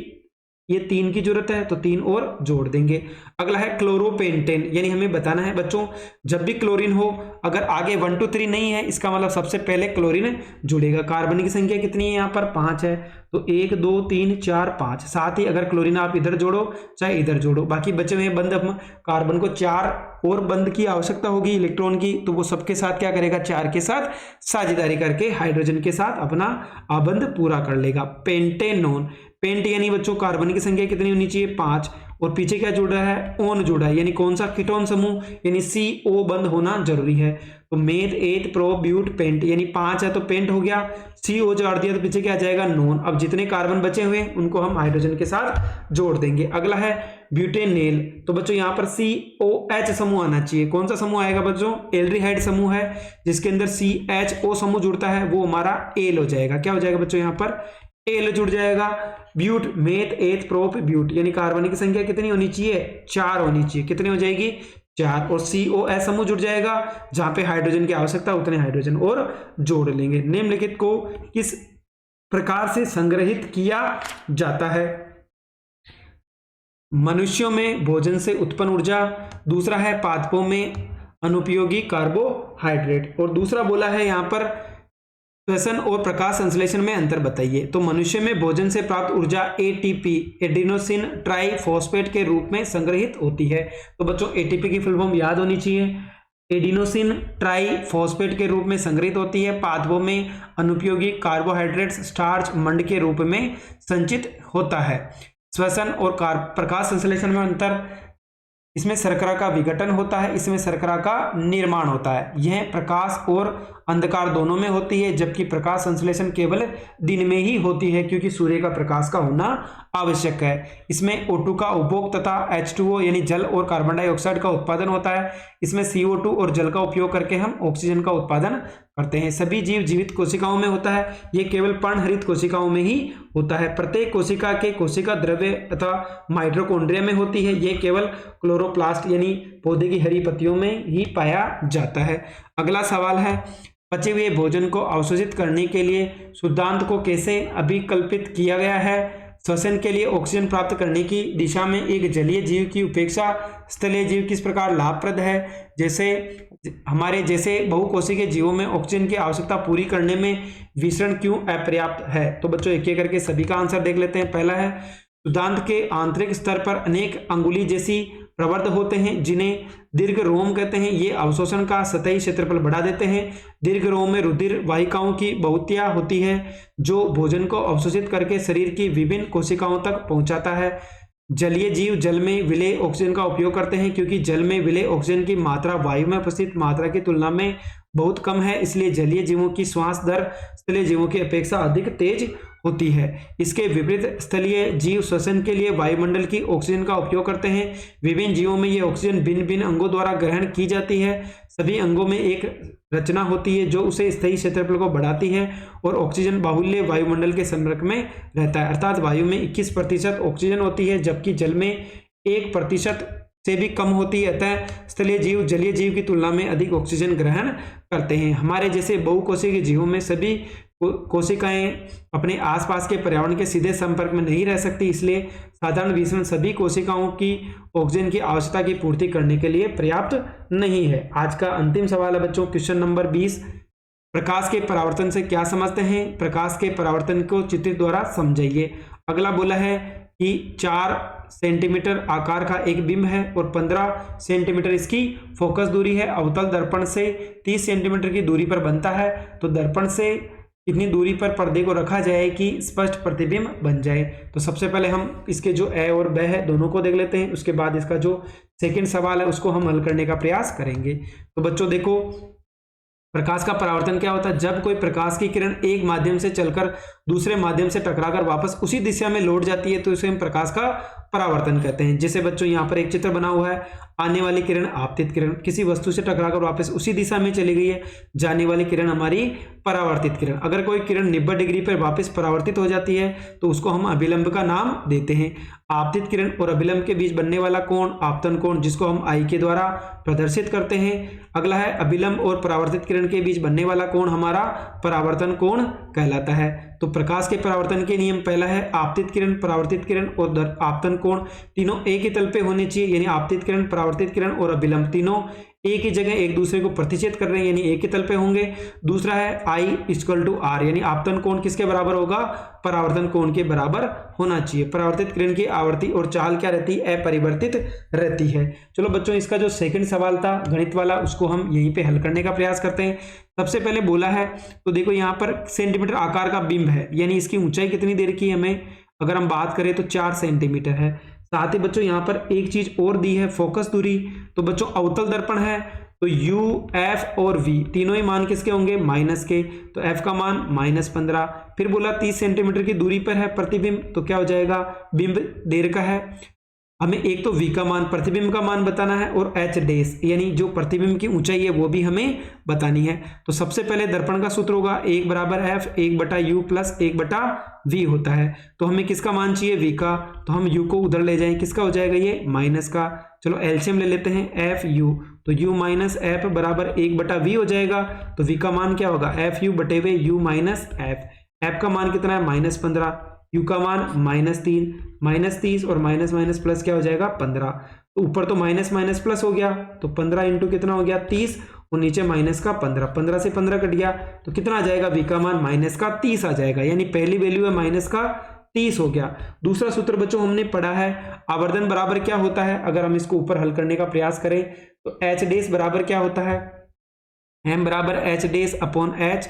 ये 3 की जरूरत है तो 3 और जोड़ देंगे। अगला है क्लोरोपेंटेन, यानी हमें बताना है बच्चों जब भी क्लोरीन हो, अगर आगे 1 2 3 नहीं है, इसका मतलब सबसे पहले क्लोरीन जुड़ेगा। कार्बन की संख्या कितनी है, यहाँ पर 5 है, तो 1 2 3 4 5। साथ ही अगर क्लोरीन आप इधर जोड़ो चाहे इधर जोड़ो, बाकी बचे हुए बंद कार्बन को 4 और बंद की आवश्यकता होगी इलेक्ट्रॉन की, तो वो सबके साथ क्या करेगा, 4 के साथ साझेदारी करके हाइड्रोजन के साथ अपना आबंध पूरा कर लेगा। पेंटेनोन, पेंट यानी बच्चों कार्बन की संख्या कितनी होनी चाहिए, 5, और पीछे क्या जुड़ रहा है, ओन जुड़ा है, यानी कौन सा, कीटोन समूह, यानी CO बंद होना जरूरी है। तो मेथ, एथ, प्रो, ब्यूट, पेंट, यानी 5 है तो पेंट हो गया, CO जोड़ दिया तो पीछे क्या आ जाएगा, नोन। अब जितने कार्बन बचे हुए उनको हम हाइड्रोजन के साथ जोड़ देंगे। अगला है ब्यूटेनेल, तो बच्चों यहाँ पर COH समूह आना चाहिए। कौन सा समूह आएगा बच्चों, एल्डिहाइड समूह है, जिसके अंदर CHO समूह जुड़ता है, वो हमारा एल हो जाएगा। क्या हो जाएगा बच्चों, यहाँ पर एल जुड़ जाएगा। ब्यूट, मेथ, एथ, प्रोप, ब्यूट, यानी कार्बन की संख्या कितनी होनी चाहिए, 4 होनी चाहिए। कितनी हो जाएगी, 4, और COH समूह जुड़ जाएगा, जहां पे हाइड्रोजन की आवश्यकता उतने हाइड्रोजन और जोड़ लेंगे। निम्नलिखित को किस प्रकार से संग्रहित किया जाता है, मनुष्यों में भोजन से उत्पन्न ऊर्जा, दूसरा है पादपों में अनुपयोगी कार्बोहाइड्रेट, और दूसरा बोला है यहाँ पर श्वसन और प्रकाश संश्लेषण में अंतर बताइए। तो मनुष्य में भोजन से प्राप्त ऊर्जा ATP, एडिनोसिन ट्राइफॉस्फेट के रूप में संग्रहित होती है। तो बच्चों ATP की फुल फॉर्म याद होनी चाहिए, एडिनोसिन ट्राइफॉस्फेट के रूप में संग्रहित होती है। पादपों में अनुपयोगी कार्बोहाइड्रेट्स स्टार्च मंड के रूप में संचित होता है। श्वसन और प्रकाश संश्लेषण में अंतर, इसमें शर्करा का विघटन होता है, इसमें शर्करा का निर्माण होता है। यह प्रकाश और अंधकार दोनों में होती है, जबकि प्रकाश संश्लेषण केवल दिन में ही होती है, क्योंकि सूर्य का प्रकाश का होना आवश्यक है। इसमें O2 का उपभोग तथा H2O यानी जल और कार्बन डाइऑक्साइड का उत्पादन होता है। इसमें CO2 और जल का उपयोग करके हम ऑक्सीजन का उत्पादन करते हैं। सभी जीव जीवित कोशिकाओं में होता है, ये केवल पर्णहरित कोशिकाओं में ही होता है। प्रत्येक कोशिका के कोशिका द्रव्य तथा माइटोकॉन्ड्रिया में होती है, ये केवल क्लोरोप्लास्ट यानी पौधे की हरी पत्तियों में ही पाया जाता है। अगला सवाल है, बचे हुए भोजन को अवशोषित करने के लिए शुद्धांत को कैसे अभिकल्पित किया गया है। श्वसन के लिए ऑक्सीजन प्राप्त करने की दिशा में एक जलीय जीव की उपेक्षा स्थलीय जीव किस प्रकार लाभप्रद है। जैसे हमारे जैसे बहुकोशिकीय जीवों में ऑक्सीजन की आवश्यकता पूरी करने में विसरण क्यों अपर्याप्त है। तो बच्चों एक एक करके सभी का आंसर देख लेते हैं। पहला है, शुद्धांत के आंतरिक स्तर पर अनेक अंगुली जैसी प्रवर्ध होते हैं, जिन्हें दीर्घ रोम कहते हैं। ये अवशोषण का सतही क्षेत्रफल बढ़ा देते हैं। दीर्घ रोम में रुधिर वाहिकाओं की बहुतिया होती है, जो भोजन को अवशोषित करके शरीर की विभिन्न कोशिकाओं तक पहुंचाता है। जलीय जीव जल में विलेय ऑक्सीजन का उपयोग करते हैं, क्योंकि जल में विलेय ऑक्सीजन की मात्रा वायु में उपस्थित मात्रा की तुलना में बहुत कम है, इसलिए जलीय जीवों की श्वास दर स्थलीय जीवों की अपेक्षा अधिक तेज होती है। इसके विपरीत स्थलीय जीव श्वसन के लिए वायुमंडल की ऑक्सीजन का उपयोग करते हैं। विभिन्न जीवों में ये ऑक्सीजन भिन्न भिन्न अंगों द्वारा ग्रहण की जाती है। सभी अंगों में एक रचना होती है जो उसे स्थायी क्षेत्रफल को बढ़ाती है, और ऑक्सीजन बाहुल्य वायुमंडल के संपर्क में रहता है। अर्थात वायु में 21% ऑक्सीजन होती है, जबकि जल में 1% से भी कम होती है। अतः स्थलीय जीव जलीय जीव की तुलना में अधिक ऑक्सीजन ग्रहण करते हैं। हमारे जैसे बहुकोशिकीय जीवों में सभी कोशिकाएं अपने आसपास के पर्यावरण के सीधे संपर्क में नहीं रह सकती, इसलिए साधारण विसरण सभी कोशिकाओं की ऑक्सीजन की आवश्यकता की पूर्ति करने के लिए पर्याप्त नहीं है। आज का अंतिम सवाल है बच्चों, क्वेश्चन नंबर 20, प्रकाश के परावर्तन से क्या समझते हैं। प्रकाश के परावर्तन को चित्र द्वारा समझाइए। अगला बोला है कि 4 सेंटीमीटर आकार का एक बिंब है और 15 सेंटीमीटर इसकी फोकस दूरी है। अवतल दर्पण से 30 सेंटीमीटर की दूरी पर बनता है। तो दर्पण से कितनी दूरी पर पर्दे को रखा जाए कि स्पष्ट प्रतिबिंब बन जाए। तो सबसे पहले हम इसके जो ए और ब है दोनों को देख लेते हैं, उसके बाद इसका जो सेकंड सवाल है उसको हम हल करने का प्रयास करेंगे। तो बच्चों देखो, प्रकाश का परावर्तन क्या होता है। जब कोई प्रकाश की किरण एक माध्यम से चलकर दूसरे माध्यम से टकराकर वापस उसी दिशा में लौट जाती है तो इसे हम प्रकाश का परावर्तन कहते हैं। जैसे बच्चों यहाँ पर एक चित्र बना हुआ है, आने वाली किरण आपतित किरण, किसी वस्तु से टकराकर वापस उसी दिशा में चली गई है, जाने वाली किरण हमारी परावर्तित किरण। अगर कोई किरण 90 डिग्री पर वापस परावर्तित हो जाती है तो उसको हम अभिलंब का नाम देते हैं। आपतित किरण और अभिलंब के बीच बनने वाला कोण आपतन कोण, जिसको हम आई के द्वारा प्रदर्शित करते हैं। अगला है अभिलंब और परावर्तित किरण के बीच बनने वाला कोण हमारा परावर्तन कोण कहलाता है। तो प्रकाश के परावर्तन के नियम, पहला है आपतित किरण, परावर्तित किरण और आपतन कोण तीनों एक ही तल पे होने चाहिए, यानी आपतित किरण, परावर्तित किरण और अभिलंब तीनों एक ही जगह एक दूसरे को प्रतिच्छेद कर रहे हैं, यानी एक ही तल पे होंगे। दूसरा है I = R, यानी आपतन कोण किसके बराबर होगा, परावर्तन कोण के बराबर होना चाहिए। परावर्तित किरण की आवृत्ति और चाल क्या रहती है, अपरिवर्तित रहती है। चलो बच्चों, इसका जो सेकंड सवाल था गणित वाला, उसको हम यहीं पे हल करने का प्रयास करते हैं। सबसे पहले बोला है, तो देखो यहाँ पर सेंटीमीटर आकार का बिंब है, यानी इसकी ऊंचाई कितनी देर की हमें अगर हम बात करें तो 4 सेंटीमीटर है। साथ ही बच्चों यहाँ पर एक चीज और दी है, फोकस दूरी। तो बच्चों अवतल दर्पण है तो U, F और V तीनों ही मान किसके होंगे, माइनस के। तो F का मान -15। फिर बोला 30 सेंटीमीटर की दूरी पर है प्रतिबिंब, तो क्या हो जाएगा, बिंब देर का है। हमें एक तो V का मान, प्रतिबिंब का मान बताना है, और H डेस यानी जो प्रतिबिंब की ऊंचाई है वो भी हमें बतानी है। तो सबसे पहले दर्पण का सूत्र होगा 1 = F 1/U + 1/V होता है। तो हमें किसका मान चाहिए, V का, तो हम U को उधर ले जाएं, किसका हो जाएगा ये, माइनस का। चलो एलसीएम ले लेते हैं, FU, तो U - F = 1/V हो जाएगा। तो V का मान क्या होगा, FU/U - F। F का मान कितना है, -15, U का मान -3, -30 और माइनस प्लस क्या हो जाएगा, 15। तो ऊपर तो माइनस प्लस हो गया, तो 15 इंटू कितना हो गया, 30, और नीचे माइनस का 15, 15 से 15 कट गया, तो कितना आ जाएगा, V का मान -30 आ जाएगा, यानी पहली वैल्यू है -30 हो गया। दूसरा सूत्र बच्चों हमने पढ़ा है, आवर्धन बराबर क्या होता है, अगर हम इसको ऊपर हल करने का प्रयास करें तो H डेस बराबर क्या होता है, M = H डेस अपॉन H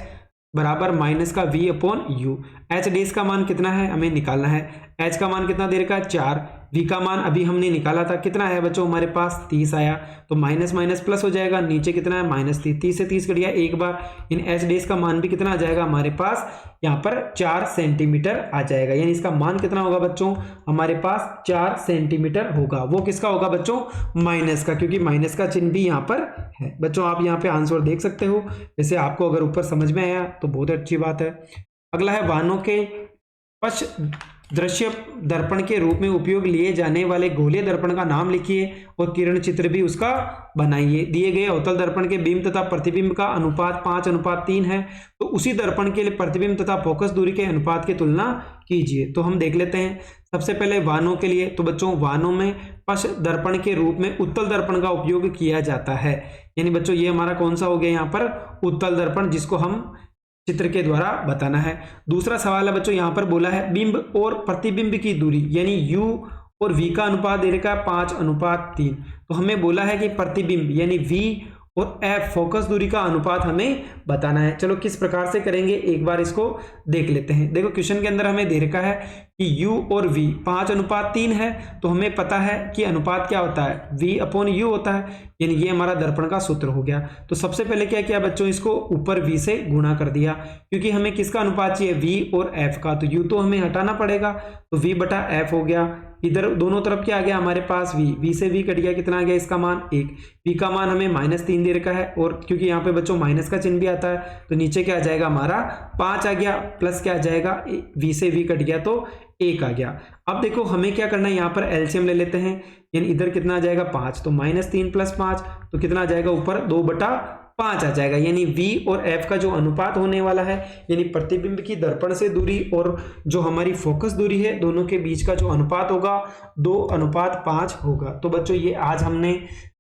बराबर -V/U। H डेस का मान कितना है हमें निकालना है, H का मान कितना दे रखा है, 4। V का मान अभी हमने निकाला था, कितना है बच्चों हमारे पास, 30 आया। तो माइनस प्लस हो जाएगा, नीचे कितना है, -30, 30 से 30 कट गया एक बार। इन H डेस का मान भी कितना आ जाएगा हमारे पास, यहाँ पर 4 सेंटीमीटर आ जाएगा, यानी इसका मान कितना होगा बच्चों, हमारे पास 4 सेंटीमीटर होगा। वो किसका होगा बच्चों, माइनस का, क्योंकि माइनस का चिन्ह भी यहाँ पर है। बच्चों आप यहाँ पे आंसर देख सकते हो, वैसे आपको अगर ऊपर समझ में आया तो बहुत अच्छी बात है। अगला है वाहनों के पश्च दृश्य दर्पण के रूप में उपयोग लिए जाने वाले गोलीय दर्पण का नाम लिखिए और किरण चित्र भी उसका बनाइए। दिए गए अवतल दर्पण के बिंब तथा प्रतिबिंब का अनुपात 5:3 है, तो उसी दर्पण के लिए प्रतिबिंब तथा फोकस दूरी के अनुपात की तुलना कीजिए। तो हम देख लेते हैं, सबसे पहले वाहनों के लिए, तो बच्चों वाहनों में पश्च दर्पण के रूप में उत्तल दर्पण का उपयोग किया जाता है, यानी बच्चों ये हमारा कौन सा हो गया यहाँ पर, उत्तल दर्पण, जिसको हम चित्र के द्वारा बताना है। दूसरा सवाल है बच्चों, यहाँ पर बोला है बिंब और प्रतिबिंब की दूरी, यानी U और V का अनुपात दे रखा है 5:3। तो हमें बोला है कि प्रतिबिंब यानी V और F फोकस दूरी का अनुपात हमें बताना है। चलो किस प्रकार से करेंगे एक बार इसको देख लेते हैं। देखो क्वेश्चन के अंदर हमें दे रखा है कि U और V 5:3 है, तो हमें पता है कि अनुपात क्या होता है, V/U होता है, यानी ये हमारा दर्पण का सूत्र हो गया। तो सबसे पहले क्या किया बच्चों, इसको ऊपर V से गुणा कर दिया, क्योंकि हमें किसका अनुपात चाहिए, V और F का। तो U तो हमें हटाना पड़ेगा, तो V/F हो गया। इधर दोनों तरफ क्या आ गया हमारे पास, V से V कट गया, कितना आ गया इसका मान 1। V का मान हमें -3 दे रखा है, और क्योंकि यहाँ पे बच्चों माइनस का चिन्ह भी आता है, तो नीचे क्या आ जाएगा हमारा 5 आ गया, प्लस क्या आ जाएगा, V से V कट गया तो 1 आ गया। अब देखो हमें क्या करना है, यहाँ पर एलसीएम ले लेते हैं, यानी इधर कितना आ जाएगा 5, तो -3 + 5 तो कितना आ जाएगा ऊपर 2/5 आ जाएगा, यानी V और F का जो अनुपात होने वाला है, यानी प्रतिबिंब की दर्पण से दूरी और जो हमारी फोकस दूरी है, दोनों के बीच का जो अनुपात होगा 2:5 होगा। तो बच्चों ये आज हमने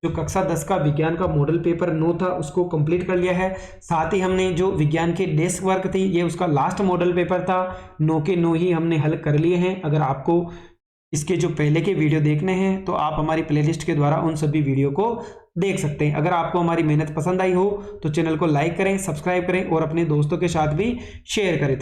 जो कक्षा 10 का विज्ञान का मॉडल पेपर 9 था उसको कंप्लीट कर लिया है। साथ ही हमने जो विज्ञान के डेस्क वर्क थी, ये उसका लास्ट मॉडल पेपर था, 9 के 9 ही हमने हल कर लिए हैं। अगर आपको इसके जो पहले के वीडियो देखने हैं तो आप हमारी प्लेलिस्ट के द्वारा उन सभी वीडियो को देख सकते हैं। अगर आपको हमारी मेहनत पसंद आई हो तो चैनल को लाइक करें, सब्सक्राइब करें और अपने दोस्तों के साथ भी शेयर करें।